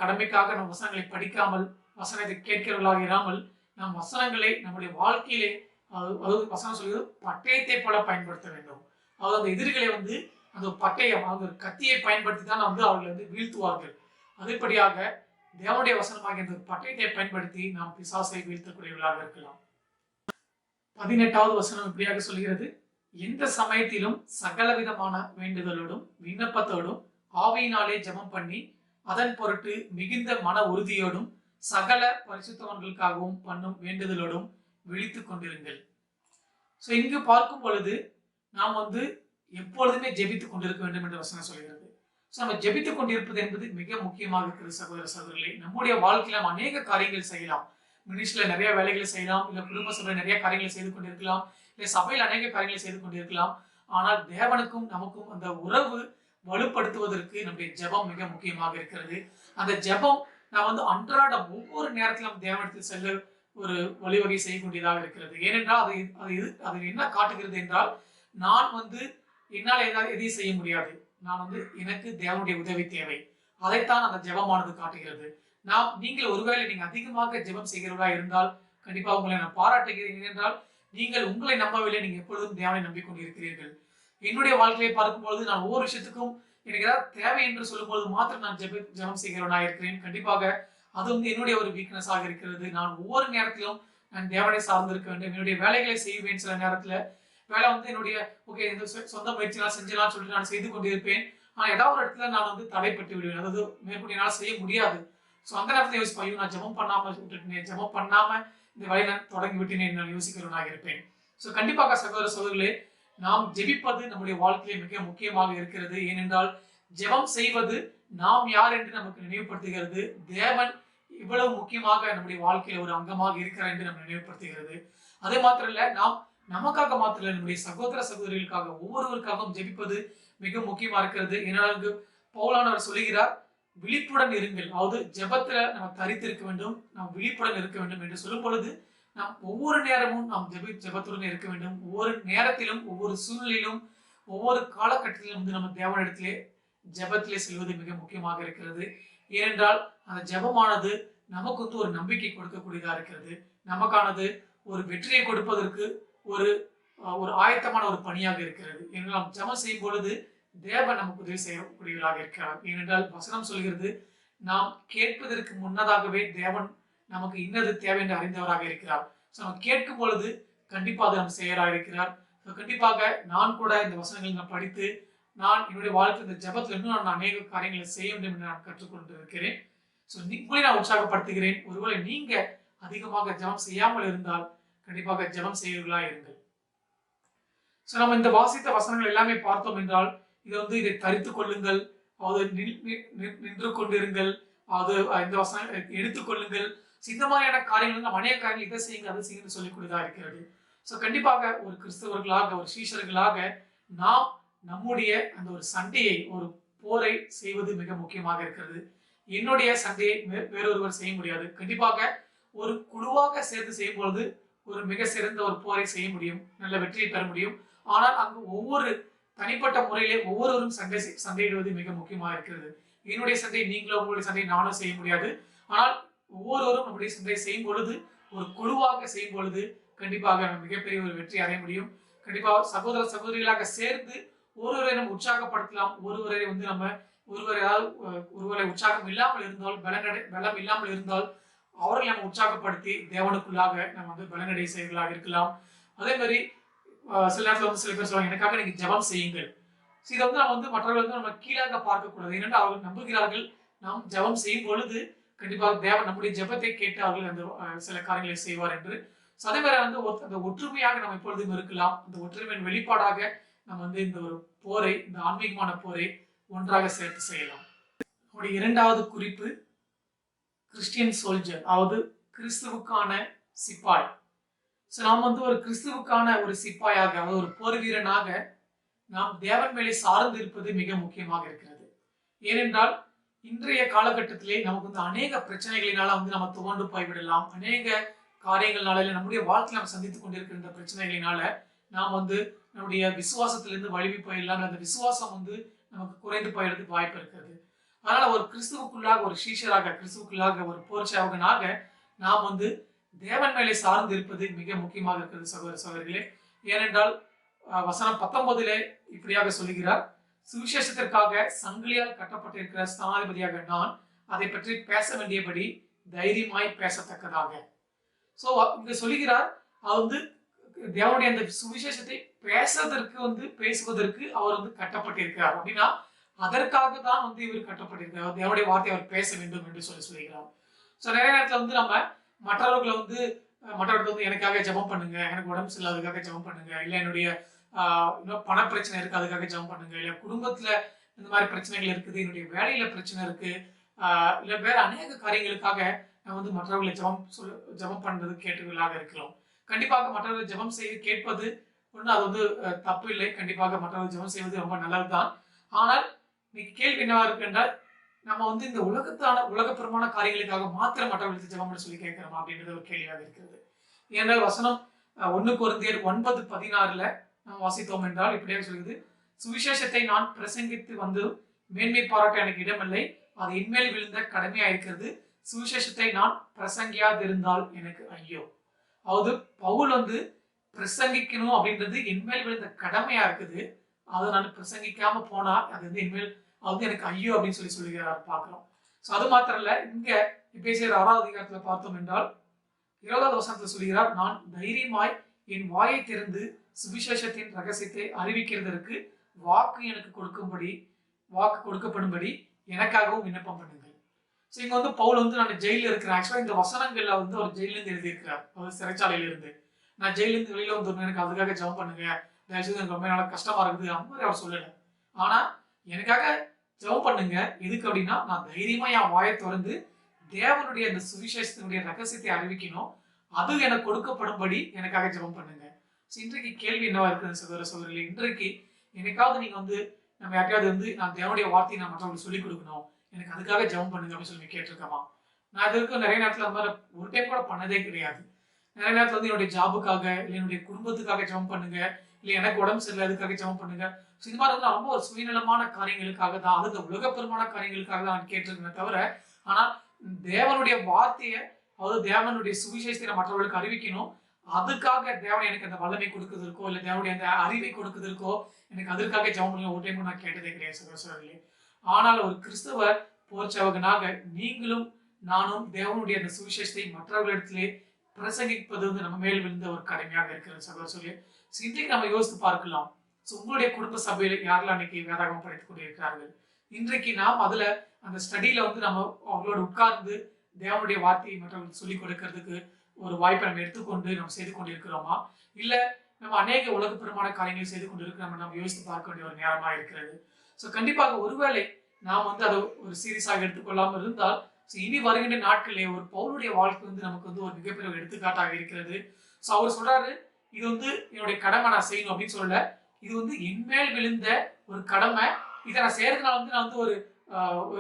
கடமைக்காக நம்ம வசனங்களை படிக்காமல் வசனத்தை கேட்கிறவர்களாக இராமல் நம் வசனங்களை நம்முடைய வாழ்க்கையிலே, அதாவது வசனம் சொல்கிறது பட்டயத்தை போல பயன்படுத்த வேண்டும். அதாவது அந்த எதிரிகளை வந்து அந்த பட்டயம், அந்த கத்தியை பயன்படுத்தி தான் வந்து அவர்களை வந்து வீழ்த்துவார்கள். அதேபடியாக தேவனுடைய வசனமாக இந்த பட்டயத்தை பயன்படுத்தி நாம் பிசாசை வீழ்த்தக்கூடியவர்களாக இருக்கலாம். 18வது வசனம் இப்படியாக சொல்கிறது, எந்த சமயத்திலும் சகலவிதமான வேண்டுதலோடும் விண்ணப்பத்தோடும் ஆவியினாலே ஜெபம் பண்ணி அதன் பொருட்டு மிகுந்த மன உறுதியோடும் சகல பரிசுத்தவான்களுக்காகவும் பண்ணும் வேண்டுதலோடும் விழித்துக் கொண்டிருங்கள். இங்கு பார்க்கும் பொழுது நாம் வந்து எப்பொழுதுமே ஜெபித்துக் கொண்டிருக்க வேண்டும் என்று வசனம் சொல்கிறது. நம்ம ஜெபித்துக் கொண்டிருப்பது என்பது மிக முக்கியமாக இருக்கிறது. சகோதர சகோதரிகளே, நம்முடைய வாழ்க்கையில நாம் அநேக காரியங்கள் செய்யலாம். மினிஸ்ட்ரியில நிறைய வேலைகளை செய்யலாம், இல்ல குடும்ப சபையில நிறைய காரியங்களை செய்து கொண்டிருக்கலாம், இல்ல சபையில் அநேக காரியங்களை செய்து கொண்டிருக்கலாம். ஆனால் தேவனுக்கும் நமக்கும் அந்த உறவு வலுப்படுத்துவதற்கு நம்முடைய ஜெபம் மிக முக்கியமாக இருக்கிறது. அந்த ஜெபம் நாம் வந்து அன்றாடம் ஒவ்வொரு நேரத்திலும் தேவனிடத்தில் செல்ல ஒரு வழிவகை செய்யக்கூடியதாக இருக்கிறது. ஏனென்றால் அது என்ன காட்டுகிறது என்றால், நான் வந்து என்னால் எதையும் செய்ய முடியாது, நான் வந்து எனக்கு தேவனுடைய உதவி தேவை. அதைத்தான் அந்த ஜெபமானது காட்டுகிறது. நீங்கள் ஒருவேளை நீங்க அதிகமாக ஜெபம் செய்கிறவர்களா இருந்தால் கண்டிப்பா உங்களை நான் பாராட்டுகிறேன். என்றால் நீங்கள் உங்களை நம்பவில்லை, நீங்க எப்பொழுதும் தேவனை நம்பிக்கொண்டிருக்கிறீர்கள். என்னுடைய வாழ்க்கையை பார்க்கும்பொழுது நான் ஒவ்வொரு விஷயத்துக்கும் எனக்கு ஏதாவது தேவை என்று சொல்லும்போது மாத்திரம் நான் ஜெபம் செய்கிறவனாக இருக்கிறேன். கண்டிப்பாக அது வந்து என்னுடைய ஒரு வீக்னஸ் ஆக இருக்கிறது. நான் ஒவ்வொரு நேரத்திலும் நான் தேவனை சார்ந்து இருக்க வேண்டும். என்னுடைய வேலைகளை செய்வேன். சில நேரத்துல வேலை வந்து என்னுடைய இந்த சொந்த முயற்சியெல்லாம் செஞ்சலாம் சொல்லிட்டு நான் செய்து கொண்டிருப்பேன். ஆனா ஏதாவது ஒரு இடத்துல நான் வந்து தடைப்பட்டு விடுவேன். அதாவது மேற்கொண்டு என்னால் செய்ய முடியாது. அந்த நேரத்துல யோசிப்பேன், நான் ஜெபம் பண்ணாம விட்டுட்டேன், ஜெபம் பண்ணாம இந்த வேலையை நான் தொடங்கி விட்டேன் நான் யோசிக்கிறவனாக இருப்பேன். கண்டிப்பாக சகோதர சகோதரிகளே, நாம் ஜெபிப்பது நம்முடைய வாழ்க்கையிலே மிக முக்கியமாக இருக்கிறது. ஏனென்றால் ஜெபம் செய்வது நாம் யார் என்று நமக்கு நினைவுபடுத்துகிறது. தேவன் இவ்வளவு முக்கியமாக நம்முடைய வாழ்க்கையில ஒரு அங்கமாக இருக்கிறார் என்று நம்ம நினைவுபடுத்துகிறது. அதே மாத்திரம் இல்ல, நாம் நமக்காக மாத்திரம் நம்முடைய சகோதர சகோதரிகளுக்காக ஒவ்வொருவருக்காகவும் ஜெபிப்பது மிக முக்கியமா இருக்கிறது. ஏன்னா பவுலானவர் சொல்லுகிறார், விழிப்புடன் இருங்கள். அதாவது ஜெபத்துல நம்ம தரித்திருக்க வேண்டும், நாம் விழிப்புடன் இருக்க வேண்டும் என்று சொல்லும் பொழுது நாம் ஒவ்வொரு நேரமும் நாம் ஜெபத்துடன் இருக்க வேண்டும். ஒவ்வொரு நேரத்திலும், ஒவ்வொரு சூழ்நிலையிலும், ஒவ்வொரு காலகட்டத்திலும் வந்து நம்ம தேவனிடத்திலே ஜெபத்திலே செல்வது மிக முக்கியமாக இருக்கிறது. ஏனென்றால் அந்த ஜெபமானது நமக்கு வந்து ஒரு நம்பிக்கை கொடுக்கக்கூடியதா இருக்கிறது. நமக்கானது ஒரு வெற்றியை கொடுப்பதற்கு ஒரு ஆயத்தமான ஒரு பணியாக இருக்கிறது. ஏனென்றால் ஜெபம் செய்யும் பொழுது தேவன் நமக்கு உதவி செய்யக்கூடியவராக இருக்கிறார். ஏனென்றால் வசனம் சொல்கிறது, நாம் கேட்பதற்கு முன்னதாகவே தேவன் நமக்கு இன்னது தேவை என்று அறிந்தவராக இருக்கிறார். நம்ம கேட்கும் பொழுது கண்டிப்பாக அதை நம்ம செய்யறாக இருக்கிறார். கண்டிப்பாக நான் கூட இந்த வசனங்களை நான் படித்து நான் என்னுடைய வாழ்க்கை இந்த ஜபத்தில் இன்னும் நான் அநேக காரியங்களை செய்ய வேண்டும் என்று நான் கற்றுக்கொண்டு இருக்கிறேன். உங்களை நான் உற்சாகப்படுத்துகிறேன். ஒருவேளை நீங்க அதிகமாக ஜபம் செய்யாமல் இருந்தால் கண்டிப்பாக ஜபம் செய்வர்களா இருங்கள். நம்ம இந்த வாசித்த வசனங்கள் எல்லாமே பார்த்தோம் என்றால் இதை தரித்துக் கொள்ளுங்கள், நின்று கொண்டிருங்கள், இந்த வசனம் எடுத்துக் கொள்ளுங்கள். இந்த மாதிரியான காரியங்கள் நம்ம அநேக காரியங்கள் இதை செய்யுங்க அதை செய்யுங்க சொல்லிக்கூடியதா இருக்கிறது. கண்டிப்பாக ஒரு கிறிஸ்தவர்களாக ஒரு சீஷர்களாக நாம் நம்முடைய அந்த ஒரு சண்டையை ஒரு போரை செய்வது மிக முக்கியமாக இருக்கிறது. என்னுடைய சண்டையை வேறொருவர் செய்ய முடியாது. கண்டிப்பாக ஒரு குழுவாக சேர்ந்து செய்யும் பொழுது ஒரு மிக சிறந்த ஒரு போரை செய்ய முடியும், நல்ல வெற்றியை பெற முடியும். ஆனால் அங்கு ஒவ்வொரு தனிப்பட்ட முறையிலே ஒவ்வொருவரும் சண்டையிடுவது மிக முக்கியமாக இருக்கிறது. என்னுடைய சண்டை நீங்களும் உங்களுடைய சண்டை நானும் செய்ய முடியாது. ஆனால் ஒவ்வொருவரும் நம்முடைய சண்டையை செய்யும் பொழுது ஒரு குழுவாக செய்யும் பொழுது கண்டிப்பாக மிகப்பெரிய ஒரு வெற்றி அடைய முடியும். கண்டிப்பாக சகோதர சகோதரிகளாக சேர்ந்து ஒருவரை நம்ம உற்சாகப்படுத்தலாம். ஒருவரை உற்சாகம் இல்லாமல் இருந்தால் பலம் இல்லாமல் இருந்தால் அவர்களை நம்ம உற்சாகப்படுத்தி தேவனுக்குள்ளாக நம்ம பலனடை செய்வர்களாக இருக்கலாம். அதே மாதிரி சில நேரத்தில் சில பேர் சொல்லுவாங்க, எனக்காக நீங்க ஜபம் செய்யுங்கள். இதை நம்ம மற்றவர்கள் நம்ம கீழாக பார்க்கக்கூடாது. ஏனென்றால் அவர்கள் நம்புகிறார்கள் நாம் ஜபம் செய்யும் பொழுது கண்டிப்பாக தேவன் நம்முடைய ஜபத்தை கேட்டு அவர்கள் அந்த சில காரியங்களை செய்வார் என்று. அதே மாதிரி அந்த ஒற்றுமையாக நம்ம எப்பொழுதும் இருக்கலாம். அந்த ஒற்றுமையின் வெளிப்பாடாக நம்ம இந்த ஒரு போரை, இந்த ஆன்மீகமான போரை ஒன்றாக சேர்த்து செய்யலாம். அவருடைய இரண்டாவது குறிப்பு கிறிஸ்டியன் சோல்ஜர், அதாவது கிறிஸ்துவுக்கான சிப்பாய். நாம் ஒரு கிறிஸ்துவுக்கான ஒரு சிப்பாயாக, அதாவது ஒரு போர் வீரனாக நாம் தேவன் மேலே சார்ந்து இருப்பது மிக முக்கியமாக இருக்கிறது. ஏனென்றால் இன்றைய காலகட்டத்திலே நமக்கு அநேக பிரச்சனைகளினால நம்ம துவண்டு போய்விடலாம். அநேக காரியங்கள்னால நம்முடைய வாழ்க்கையில் நாம் சந்தித்துக் கொண்டிருக்கின்ற பிரச்சனைகளினால நாம் நம்முடைய விசுவாசத்திலிருந்து வலிமை போயிடலாம். அந்த விசுவாசம் நமக்கு குறைந்து போயிடுறதுக்கு வாய்ப்பு இருக்கிறது. அதனால ஒரு கிறிஸ்துவுக்குள்ளாக ஒரு சீஷராக, கிறிஸ்துவுக்குள்ளாக ஒரு போர் சேவகனாக நாம் தேவன் மேலே சார்ந்து இருப்பது மிக முக்கியமாக இருக்கிறது சகோதர சகோதரிகளே. ஏனென்றால் வசனம் 19 இப்படியாக சொல்லுகிறார், சுவிசேஷத்திற்காக சங்கிலியால் கட்டப்பட்டிருக்கிற ஸ்தானாதிபதியாக நான் அதை பற்றி பேச வேண்டியபடி தைரியமாய் பேசத்தக்கதாக. இங்க சொல்லுகிறார், தேவனுடைய அந்த சுவிசேஷத்தை பேசுவதற்கு அவர் கட்டப்பட்டிருக்கிறார். அப்படின்னா அதற்காக தான் இவர் கட்டப்பட்டிருக்கிறார். தேவனுடைய வார்த்தை அவர் பேச வேண்டும் என்று சொல்லுகிறார். நிறைய நேரத்துல நம்ம மற்றவர்கள் எனக்காக ஜெபம் பண்ணுங்க, எனக்கு உடம்பு சரியில்லை அதுக்காக ஜெபம் பண்ணுங்க, இல்ல என்னுடைய பண பிரச்சனை இருக்கு அதுக்காக ஜெபம் பண்ணுங்க, இல்ல குடும்பத்துல இந்த மாதிரி பிரச்சனைகள் இருக்குது, என்னுடைய வேலையில பிரச்சனை இருக்கு, இல்ல வேற அநேக காரியங்களுக்காக நான் மற்றவர்களை ஜெபம் பண்றது கேட்டுகளாக இருக்கிறோம். கண்டிப்பாக மற்றவர்கள் ஜெபம் செய்து கேட்பது ஒன்று, அது தப்பு இல்லை. கண்டிப்பாக மற்றவர்கள் ஜெபம் செய்வது ரொம்ப நல்லதுதான். ஆனால் இன்னைக்கு கேள்வி என்னவா இருக்கு என்றால், நம்ம இந்த உலகப்புறமான காரியங்களுக்காக மாத்திரம் மற்றவர்களுக்கு ஜெபம் பண்ண சொல்லி கேட்கிறோமா அப்படின்றது ஒரு கேள்வியாக இருக்கிறது. ஏனென்றால் வசனம் 1 கொரிந்தியர் 9:16 நாம் வாசித்தோம் என்றால் இப்படியாக சொல்கிறது, சுவிசேஷத்தை நான் பிரசங்கித்து மேன்மை பாராட்ட எனக்கு இடமில்லை, அது என்மேல் விழுந்த கடமையா இருக்கிறது, சுவிசேஷத்தை நான் பிரசங்கியாதிருந்தால் எனக்கு ஐயோ. அதாவது பவுல் பிரசங்கிக்கணும் அப்படின்றது என்மேல் விழுந்த கடமையா இருக்குது, அதை நான் பிரசங்கிக்காம போனா அது என்மேல் எனக்கு ஐயோ அப்படின்னு சொல்லுகிறார் பார்க்கிறோம். அது மாத்திரம் இல்ல, இங்க எபேசியர் 6வது அதிகாரத்துல பார்த்தோம் என்றால் 20வது வசனத்துல சொல்கிறார், நான் தைரியமாய் என் வாயை திறந்து சுவிசேஷத்தின் ரகசியத்தை அறிவிக்கிறதற்கு வாக்கு கொடுக்கப்படும்படி எனக்காகவும் விண்ணப்பம் பண்ணுங்கள். இங்க பவுல் நான் ஜெயில இருக்கிறேன். ஆக்சுவலா இந்த வசனங்கள்ல அவர் ஜெயில இருந்து எழுதியிருக்கிறார், அவர் சிறைச்சாலையில இருந்து. நான் ஜெயில இருந்து வெளியில வந்து எனக்கு அதுக்காக ஜெபம் பண்ணுங்க, தயவுசெய்து எனக்கு ரொம்ப நாளா கஷ்டமா இருக்குது அந்த மாதிரி அவர் சொல்லல. ஆனா எனக்காக ஜெபம் பண்ணுங்க. எதுக்கு அப்படின்னா, நான் தைரியமா என் வாயை திறந்து தேவனுடைய அந்த சுவிசேஷத்தினுடைய ரகசியத்தை அறிவிக்கணும், அது எனக்கு கொடுக்கப்படும்படி எனக்காக ஜெபம் பண்ணுங்க. இன்றைக்கு கேள்வி என்னவா இருக்குது சகோதர சகோதரிகளே, இன்றைக்கு எனக்காவது நீங்க நம்ம யாரையாவது நான் தேவனுடைய வார்த்தையை நான் மற்றவங்களுக்கு சொல்லிக் கொடுக்கணும், எனக்கு அதுக்காக ஜெபம் பண்ணுங்க அப்படின்னு சொல்லி கேட்டிருக்கமா? நான் இது வரைக்கும் நிறைய நேரத்துல அந்த மாதிரி ஒரு டைம் கூட பண்ணதே கிடையாது. நிறைய நேரத்துல என்னுடைய ஜாபுக்காக இல்லை என்னுடைய குடும்பத்துக்காக ஜெபம் பண்ணுங்க, இல்லை எனக்கு உடம்பு சரியில்லை அதுக்காக ஜெபம் பண்ணுங்க. இது மாதிரி ரொம்ப ஒரு சுயநலமான காரியங்களுக்காக தான், அது இந்த உலகப்பெருமான காரியங்களுக்காக தான் நான் கேட்டிருக்கேன் தவிர, ஆனா தேவனுடைய வார்த்தையை, அதாவது தேவனுடைய சுவிசேஷத்தை மற்றவர்களுக்கு அறிவிக்கணும், அதுக்காக தேவன் எனக்கு அந்த வல்லமை கொடுக்குறதுக்கோ இல்லை தேவனுடைய அந்த அறிவை கொடுக்குறதுக்கோ எனக்கு அதற்காக ஜெபம் பண்ணி ஒரு டைமும் நான் கேட்டதே கிடையாது சகோதரர்களே. ஆனால் ஒரு கிறிஸ்தவ போர்ச்சவகனாக நீங்களும் நானும் தேவனுடைய அந்த சுவிசேஷத்தை மற்றவர்களிடத்திலே பிரசங்கிப்பது வந்து நம்ம மேல் விழுந்த ஒரு கடமையாக இருக்கிறது சகோதரர்களே. இன்றைக்கு நம்ம யோசித்து பார்க்கலாம். உங்களுடைய குடும்ப சபையில யாரெல்லாம் இன்னைக்கு வேதாகமம் படித்துக் கொண்டிருக்கிறார்கள்? இன்றைக்கு நாம் அதுல அந்த ஸ்டடியில வந்து நம்ம அவங்களோட உட்கார்ந்து தேவனுடைய வார்த்தையை மற்றவர்களுக்கு சொல்லிக் கொடுக்கறதுக்கு ஒரு வாய்ப்பை நம்ம எடுத்துக்கொண்டு நம்ம செய்து கொண்டிருக்கிறோமா? இல்ல நம்ம அநேக உலகப்பெருமான காரியங்களை செய்து கொண்டிருக்கிறோம் நம்ம யோசித்து பார்க்க வேண்டிய ஒரு நேரமா இருக்கிறது. கண்டிப்பாக ஒருவேளை நாம் வந்து அதை ஒரு சீரியஸாக எடுத்துக்கொள்ளாமல் இருந்தால் இனி வருகின்ற நாட்களிலே ஒரு பவுலுடைய வாழ்க்கை வந்து நமக்கு வந்து ஒரு மிகப்பெரிய ஒரு எடுத்துக்காட்டாக இருக்கிறது. அவர் சொல்றாரு, இது வந்து என்னுடைய கடமை நான் செய்யணும் அப்படின்னு சொல்லல, இது வந்து என்மேல் விழுந்த ஒரு கடமை. இதை நான் செய்யறதுனால வந்து நான் வந்து ஒரு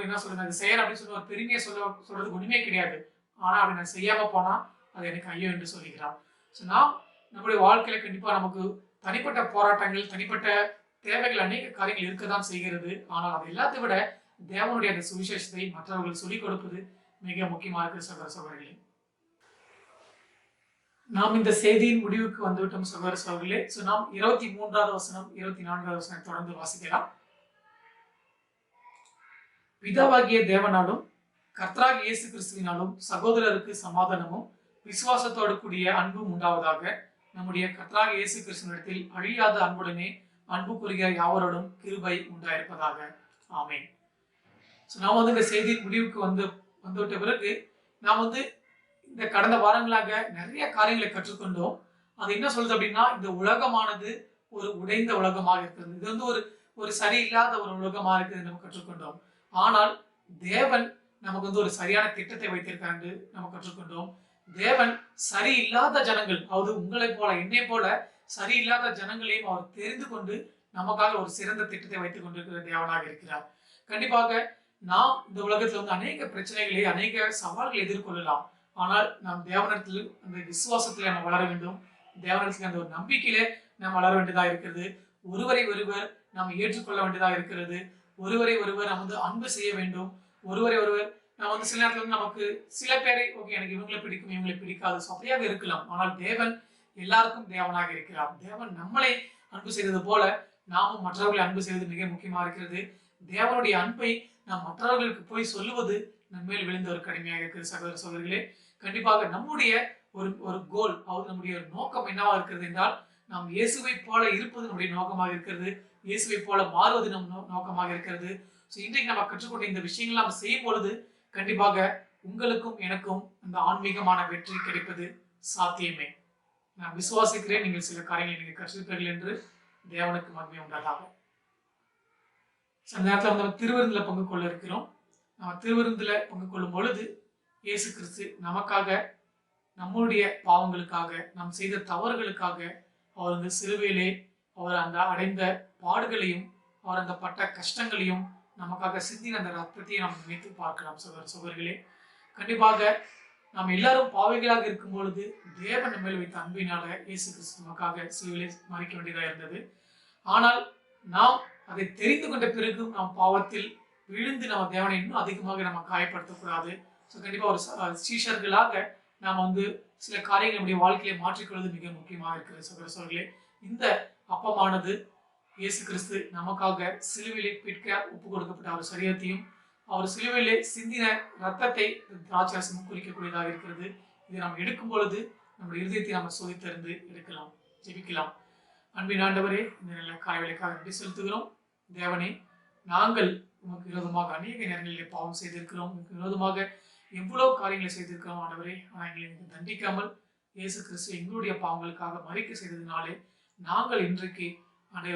என்ன சொல்றது, அது செய்யறேன் அப்படின்னு சொல்லி ஒரு பெருமையை சொல்றதுக்கு ஒண்ணுமே கிடையாது. ஆனா அப்படி நான் செய்யாம போனா அது எனக்கு ஐயோ என்று சொல்லுகிறார். நாம் நம்முடைய வாழ்க்கையில கண்டிப்பா நமக்கு தனிப்பட்ட போராட்டங்கள், தனிப்பட்ட தேவைகள், அநேக காரியங்கள் இருக்கதான் செய்கிறது. ஆனால் அது எல்லாத்தை விட தேவனுடைய அந்த சுவிசேஷத்தை மற்றவர்கள் சொல்லிக் கொடுப்பது மிக முக்கியமா இருக்கு சகோதர சகோதரிகளே. நாம் இந்த செய்தியின் முடிவுக்கு வந்துவிட்டோம் சகோதர சகோதரிகளே. நாம் 23வது வசனம் 24வது வசனம் தொடர்ந்து வாசிக்கலாம். பிதாவாகிய தேவனாலும் கர்த்தராகிய இயேசு கிறிஸ்துவினாலும் சகோதரருக்கு சமாதானமும் விசுவாசத்தோடு கூடிய அன்பும் உண்டாவதாக. நம்முடைய கர்த்தராகிய இயேசு கிறிஸ்துவினிடத்தில் அழியாத அன்புடனே அன்பு கூறுகிற யாவரோடும் கிருபை உண்டாயிருப்பதாக. ஆமென். நாம் வந்து இந்த செய்தியின் முடிவுக்கு வந்துவிட்ட பிறகு நாம் வந்து இந்த கடந்த வாரங்களாக நிறைய காரியங்களை கற்றுக்கொண்டோம். அது என்ன சொல்றது அப்படின்னா, இந்த உலகமானது ஒரு உடைந்த உலகமாக இருக்கிறது. இது வந்து ஒரு சரியில்லாத ஒரு உலகமாக இருக்குது நம்ம கற்றுக்கொண்டோம். ஆனால் தேவன் நமக்கு வந்து ஒரு சரியான திட்டத்தை வைத்திருக்காரு நம்ம கற்றுக்கொண்டோம். தேவன் சரியில்லாத ஜனங்கள், அதாவது உங்களை போல என்னை போல சரியில்லாத ஜனங்களையும் அவர் தெரிந்து கொண்டு நமக்காக ஒரு சிறந்த திட்டத்தை வைத்துக் கொண்டிருக்கிற தேவனாக இருக்கிறார். கண்டிப்பாக நாம் இந்த உலகத்துல வந்து அநேக பிரச்சனைகளை, அநேக சவால்களை எதிர்கொள்ளலாம். ஆனால் நாம் தேவனிடத்தில் அந்த விசுவாசத்திலே நம்ம வளர வேண்டும். தேவனிடத்தில் அந்த ஒரு நம்பிக்கையிலே நாம் வளர வேண்டியதா இருக்கிறது. ஒருவரை ஒருவர் நாம் ஏற்றுக்கொள்ள வேண்டியதா இருக்கிறது. ஒருவரை ஒருவர் நாம் வந்து அன்பு செய்ய வேண்டும். ஒருவரை ஒருவர் நாம் வந்து சில நேரத்துல வந்து நமக்கு சில பேரை ஓகே எனக்கு இவங்களை பிடிக்கும், இவங்களை பிடிக்காது, அப்படியாக இருக்கலாம். ஆனால் தேவன் எல்லாருக்கும் தேவனாக இருக்கிறார். தேவன் நம்மளை அன்பு செய்தது போல நாமும் மற்றவர்களை அன்பு செய்வது மிக முக்கியமா இருக்கிறது. தேவனுடைய அன்பை நாம் மற்றவர்களுக்கு போய் சொல்லுவது நம்மேல் விழுந்த ஒரு கடமையாக இருக்கிறது சகோதர சகோதரிகளே. கண்டிப்பாக நம்முடைய ஒரு கோல், அதாவது நம்முடைய ஒரு நோக்கம் என்னவா இருக்கிறது என்றால், நாம் இயேசுவை போல இருப்பது நம்முடைய நோக்கமாக இருக்கிறது. இயேசுவை போல மாறுவது நம் நோக்கமாக இருக்கிறது. இன்றைக்கு நம்ம கற்றுக்கொண்ட இந்த விஷயங்கள் நம்ம செய்யும் பொழுது கண்டிப்பாக உங்களுக்கும் எனக்கும் அந்த ஆன்மீகமான வெற்றி கிடைப்பது சாத்தியமே. நான் விசுவாசிக்கிறேன், நீங்கள் சில காரியங்களை நீங்கள் கற்றிருப்பீர்கள் என்று. தேவனுக்கு மகிமை உண்டாதாக. அந்த நேரத்தில் வந்து நம்ம திருவிருந்துல பங்கு கொள்ள இருக்கிறோம். நம்ம திருவிருந்துல பங்கு கொள்ளும் பொழுது இயேசு கிறிஸ்து நமக்காக, நம்முடைய பாவங்களுக்காக, நாம் செய்த தவறுகளுக்காக அவர் அந்த சிலுவையிலே அவர் அந்த அடைந்த பாடுகளையும் அவர் அந்த பட்ட கஷ்டங்களையும் நமக்காக சிந்தின அந்த ரத்தத்தையும் நாம் நினைத்து பார்க்கலாம் சகோதர சகோதரிகளே. கண்டிப்பாக நாம் எல்லாரும் பாவிகளாக இருக்கும் பொழுது தேவன் நம்ம மேல் வைத்த அன்பினால இயேசு கிறிஸ்து நமக்காக சிலுவையிலே மறிக்க வேண்டியதாக இருந்தது. ஆனால் நாம் அதை தெரிந்து கொண்ட பிறகும் நாம் பாவத்தில் விழுந்து நம்ம தேவனை இன்னும் அதிகமாக நம்ம காயப்படுத்தக்கூடாது. கண்டிப்பா ஒரு சீஷர்களாக நாம் வந்து சில காரியங்கள் நம்முடைய வாழ்க்கையை மாற்றிக்கொள்வது மிக முக்கியமாக இருக்கிறது சகோதர சகோதரிகளே. இந்த அப்பமானது இயேசு கிறிஸ்து நமக்காக சிலுவையிலே பிற்க ஒப்பு கொடுக்கப்பட்ட அவர் சரீரத்தையும் அவர் சிலுவையிலே சிந்தின ரத்தத்தை திராட்சரசமும் குறிக்கக்கூடியதாக இருக்கிறது. இதை நாம் எடுக்கும் பொழுது நம்முடைய இருதயத்தை நாம் சோதித்தறிந்து எடுக்கலாம். ஜெபிக்கலாம். அன்பின் ஆண்டவரே, இந்த நல்ல காரியங்களுக்காக நன்றி செலுத்துகிறோம். தேவனே, நாங்கள் உமக்கு விரோதமாக அநேக நேரங்களிலே பாவம் செய்திருக்கிறோம். உமக்கு விரோதமாக எவ்வளவு காரியங்களை செய்திருக்கிறோம் ஆண்டவரே. ஆனால் எங்களை தண்டிக்காமல் இயேசு கிறிஸ்து எங்களுடைய பாவங்களுக்காக மறிக்க செய்ததினாலே நாங்கள் இன்றைக்கு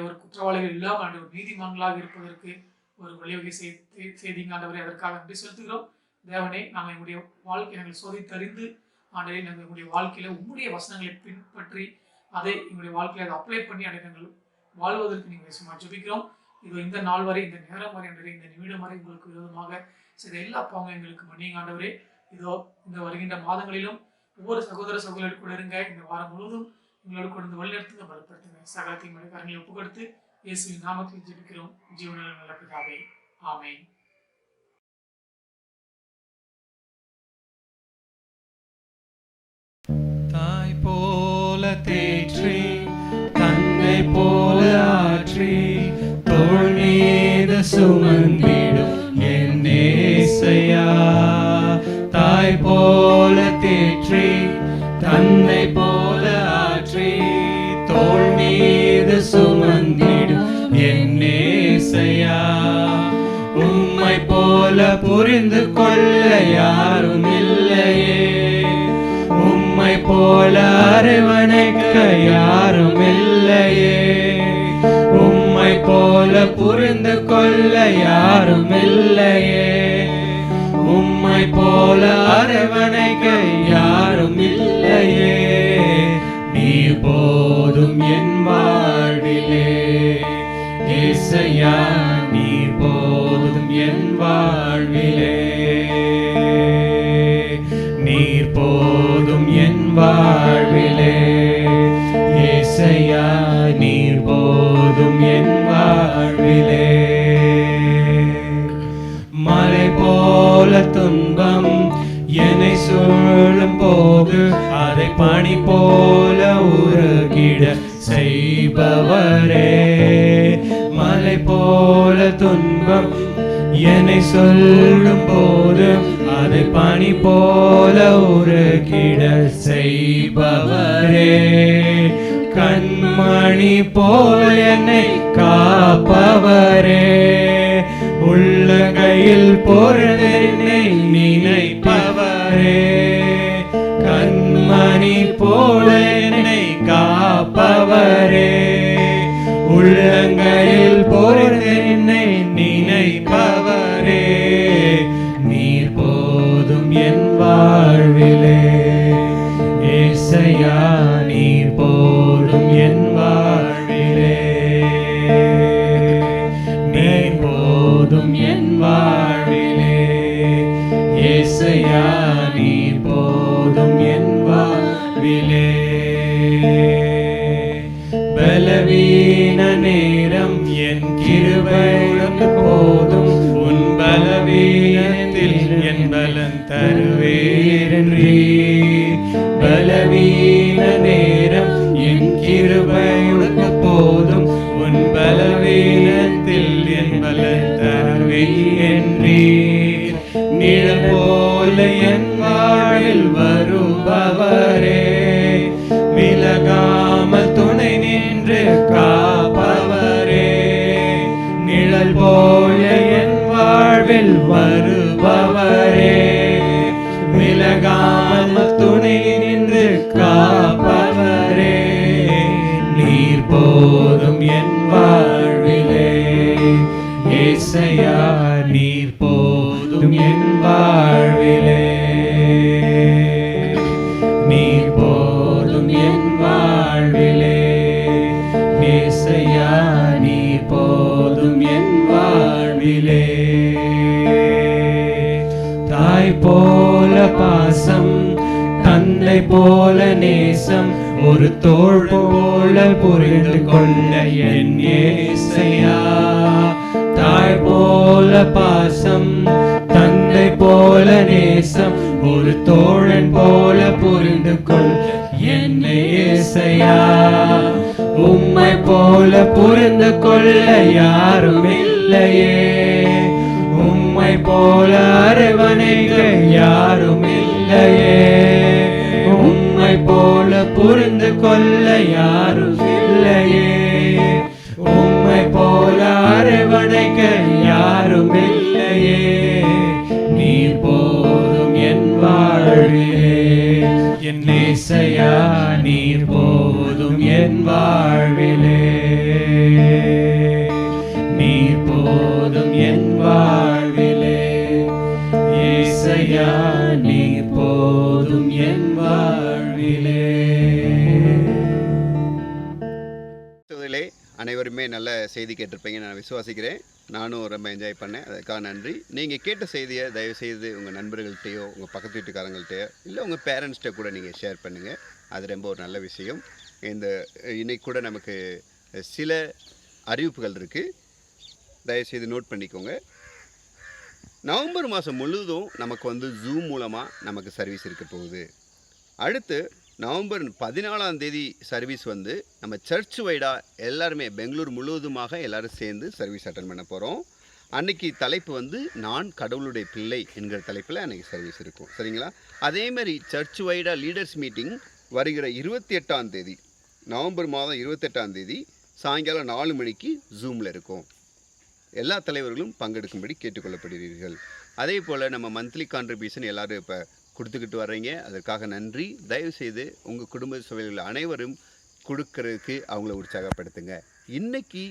ஒரு குற்றவாளிகள் இல்லாமல் ஆண்டவர் நீதிமான்களாக இருப்பதற்கு ஒரு வழிவகை செய்தீங்க ஆண்டவரே. அதற்காக நன்றி செலுத்துகிறோம். தேவனே, நாங்கள் எங்களுடைய வாழ்க்கையை நாங்கள் சோதித்தறிந்து ஆண்டவரே, நாங்கள் எங்களுடைய வாழ்க்கையில உங்களுடைய வசனங்களை பின்பற்றி அதை எங்களுடைய வாழ்க்கையில அதை அப்ளை பண்ணி நாங்கள் வாழ்வதற்கு நீங்கள் சும்மா ஜெபிக்கிறோம். இதோ இந்த நாள் வரை, இந்த நேரம் வரை ஆண்டவரே, இந்த நிமிடம் வரை உங்களுக்கு விரோதமாக சில எல்லா பாவங்களும் எங்களுக்கு மன்னிங்க ஆண்டவரே. இதோ இந்த வருகின்ற மாதங்களிலும் ஒவ்வொரு சகோதர சகோதரர் கூட இருங்க. இந்த வாரம் முழுவதும் எங்களோடு கொண்டு வழிநடத்துங்க, பலப்படுத்துங்க. சகலத்தையும் கரங்களை ஒப்பு கொடுத்து இயேசுவின் நாமத்தில் ஜெபிக்கிறோம் ஜீவனுள்ள நல்ல பிதாவே. ஆமென். தாய் போ சுமந்திடும் என் ஏசையா. தாய் போல தேற்றி தன்னை போல ஆற்றி தோள் மீது சுமந்திடும் என் ஏசையா. உம்மை போல புரிந்து கொள்ள யாரும் இல்லையே, உம்மை போல அரவணைக்க யாரும் இல்லையே, உம்மை போல புரிந்து கொள்ள யாரும் இல்லையே, உம்மை போல அரவணைக்க யாரும் இல்லையே. நீர் போதும் என் வாழ்விலே ஏசையா, நீர் போதும் என் வாழ்விலே, நீர் போதும் என் வாழ்விலே ஏசையா, நீர் போதும் என் வாழ்விலே. மலை போல துன்பம் என்னை சூழும் போது அதை பனி போல உருகிட செய்பவரே. மலை போல துன்பம் என்னை சொல்லும் போது அதை பனி போல உருகிட செய்பவரே. கண்மணி போல் என்னை காப்பவரே, உள்ளங்கையில் பொருளை நினைப்பவரே. கண்மணி போல என்னை காப்பவரே, உள்ளங்கையில் பொருளை நினைப்பவரே. நீர் போதும் என் வாழ்விலே ஏசையா, நீர் போதும் என் வாழ்விலே, நீர் போதும் என் வாழ்விலே ஏசையா, நீர் போதும் என் வாழ்விலே. பலவீன நேரம் என் கிருபை போதும், உன் பலவீனத்தில் என் பலன் தருவேன்றீ. பலவீன நேரம் என் கிருபை போதும், உன் பலவீனத்தில் என் பலன் தருவேன்றீர். நிழல் போல என் வாழ்வில் வருபவரே, விலகாமல் துணை நின்று காப்பவரே. நிழல் போல என் வாழ்வில் வருபவரே, விலகாமல் துணை நின்று காப்பவரே. நீர் போதும் என் வாழ்விலே ஏசையா, நீர் போதும் என் வாழ்விலே, நீர் போதும் என் வாழ்விலே ஏசையா, நீர் போதும் என் வாழ்விலே. தாய் போல பாசம், தந்தை போல நேசம், ஒரு தோள் போல புரிந்து கொள்ள என் ஏசையா. தாய் போல பாசம், தந்தை போல நேசம், ஒரு தோழன் போல புரிந்து கொள் என்னை ஏசையா. உம்மை போல புரிந்து கொள்ள யாரும் இல்லையே, உம்மை போல அரவணைக்க யாரும் இல்லையே, உம்மை போல புரிந்து கொள்ள யாரும் இல்லையே, உம்மை போல அரவணைக்க யாரும் இல்லையே. நீர் போதும் என் வாழ்விலே என் ஏசையா, நீர் போதும் என் வாழ்விலே, நீர் போதும் என் வாழ்விலே ஏசையா, நீர் போதும் என் வாழ்விலே. அனைவருமே நல்ல செய்தி கேட்டிருப்பீங்கன்னு நான் விசுவாசிக்கிறேன். நானும் ரொம்ப என்ஜாய் பண்ணேன், அதுக்காக நன்றி. நீங்கள் கேட்ட செய்தியை தயவுசெய்து உங்கள் நண்பர்கள்ட்டையோ உங்கள் பக்கத்து வீட்டுக்காரங்கள்ட்டையோ இல்லை உங்கள் பேரண்ட்ஸ்கிட்ட கூட நீங்கள் ஷேர் பண்ணுங்கள். அது ரொம்ப ஒரு நல்ல விஷயம். இன்னைக்கு கூட நமக்கு சில அறிவிப்புகள் இருக்குது, தயவுசெய்து நோட் பண்ணிக்கோங்க. நவம்பர் மாதம் முழுவதும் நமக்கு ஜூம் மூலமாக நமக்கு சர்வீஸ் இருக்க போகுது. அடுத்து நவம்பர் 14ஆம் தேதி சர்வீஸ் நம்ம சர்ச் வைடாக எல்லாருமே பெங்களூர் முழுவதுமாக எல்லோரும் சேர்ந்து சர்வீஸ் அட்டன் பண்ண போகிறோம். அன்னைக்கு தலைப்பு வந்து நான் கடவுளுடைய பிள்ளை என்கிற தலைப்பில் அன்றைக்கி சர்வீஸ் இருக்கும். சரிங்களா? அதேமாதிரி சர்ச் வைடாக லீடர்ஸ் மீட்டிங் வருகிற 28ஆம் தேதி, நவம்பர் மாதம் 28ஆம் தேதி சாயங்காலம் 4 மணிக்கு ஜூமில் இருக்கும். எல்லா தலைவர்களும் பங்கெடுக்கும்படி கேட்டுக்கொள்ளப்படுகிறீர்கள். அதே போல் நம்ம மந்த்லி கான்ட்ரிபியூஷன் எல்லோரும் இப்போ கொடுத்துக்கிட்டு வர்றீங்க, அதற்காக நன்றி. தயவுசெய்து உங்கள் குடும்ப சபையில் அனைவரும் கொடுக்கறதுக்கு அவங்கள உற்சாகப்படுத்துங்க. இன்றைக்கி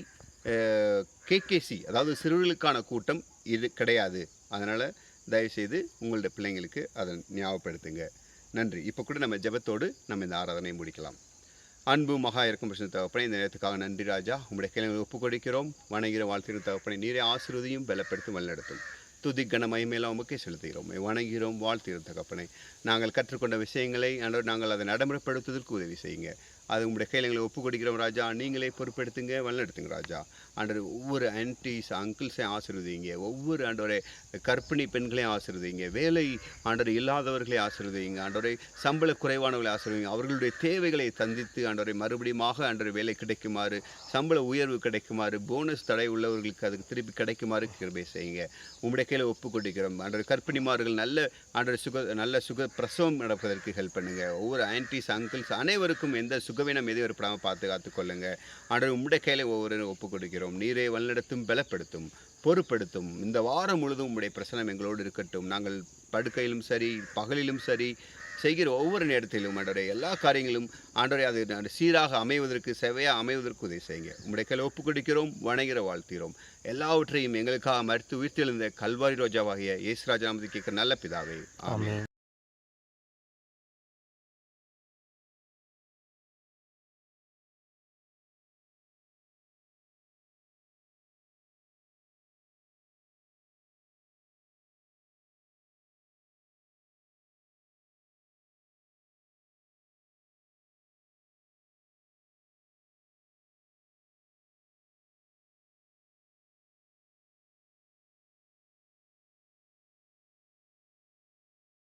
கேகேசி அதாவது சிறுவர்களுக்கான கூட்டம் இது கிடையாது. அதனால் தயவுசெய்து உங்களோட பிள்ளைங்களுக்கு அதை ஞாபகப்படுத்துங்க. நன்றி. இப்போ கூட நம்ம ஜெபத்தோடு நம்ம இந்த ஆராதனையை முடிக்கலாம். அன்பு மகா இருக்கும் பிரச்சனை தகப்பனே, இந்த நேரத்துக்காக நன்றி ராஜா. உங்களுடைய கையில் ஒப்பு கொடுக்கிறோம். வணங்குகிற வாழ்த்துகிற தகப்பனே, நீரே ஆசீர்வதியும் பலப்படுத்தும் வழிநடத்தும். துதி கன மகிமையெல்லாம் உமக்கே செலுத்துகிறோம், வணங்குகிறோம், வாழ்த்துகிற தகப்பனே. நாங்கள் கற்றுக்கொண்ட விஷயங்களை நாங்கள் அதை நடைமுறைப்படுத்துவதற்கு உதவி செய்யுங்க. அது உங்களுடைய கையில் எங்களை ஒப்பு கொடுக்கிறோம் ராஜா. நீங்களே பொறுப்பெடுத்துங்க, வழிநடத்துங்க ராஜா. ஆண்டவர் ஒவ்வொரு ஆன்டிஸ் அங்கிள்ஸையும் ஆசீர்வதிங்க. ஒவ்வொரு ஆண்டவரை கர்ப்பிணி பெண்களையும் ஆசீர்வதிங்க. வேலை ஆண்டவர் இல்லாதவர்களே ஆசீர்வதிங்க. ஆண்டவரை சம்பள குறைவானவர்களை ஆசீர்வதிங்க. அவர்களுடைய தேவைகளை சந்தித்து ஆண்டவரை மறுபடியுமாக ஆண்டவர் வேலை கிடைக்குமாறு, சம்பள உயர்வு கிடைக்குமாறு, போனஸ் தடை உள்ளவர்களுக்கு அதுக்கு திருப்பி கிடைக்குமாறு கிருபை செய்யுங்க. உங்களுடைய கையில் ஒப்பு கொடுக்கிறோம் ஆண்டவர். கர்ப்பிணிமார்கள் நல்ல சுக பிரசவம் நடப்பதற்கு ஹெல்ப் பண்ணுங்க. ஒவ்வொரு ஆன்டிஸ் அங்கிள்ஸ் அனைவருக்கும் எந்த சுகவீனம் எது ஏற்படாமல் காத்துக்கொள்ளுங்க ஆண்டவர். உங்களுடைய கையில் ஒவ்வொரு ஒப்பு கொடுக்கிறோம். நீரே வழிநடத்தும், பலப்படுத்தும், பொறுப்படுத்தும். இந்த வாரம் முழுதும் உங்களுடைய பிரசனம் எங்களோடு இருக்கட்டும். நாங்கள் படுக்கையிலும் சரி, பகலிலும் சரி, செய்கிற ஒவ்வொரு நேரத்திலும் ஆண்டவரே எல்லா காரியங்களும் ஆண்டவரே அது சீராக அமைவதற்கு, செவையாக அமைவதற்கு உதவி செய்யுங்க. உங்களுடைய கையில் ஒப்பு கொடுக்கிறோம், வணங்குகிற வாழ்த்துகிறோம். எல்லாவற்றையும் எங்களுக்காக மறுத்து உயிர்த்தெழுந்த கல்வாரி ரோஜாவாகிய இயேசு ராஜா நாமத்தில் கேட்கிற நல்ல பிதாவே, ஆமென்.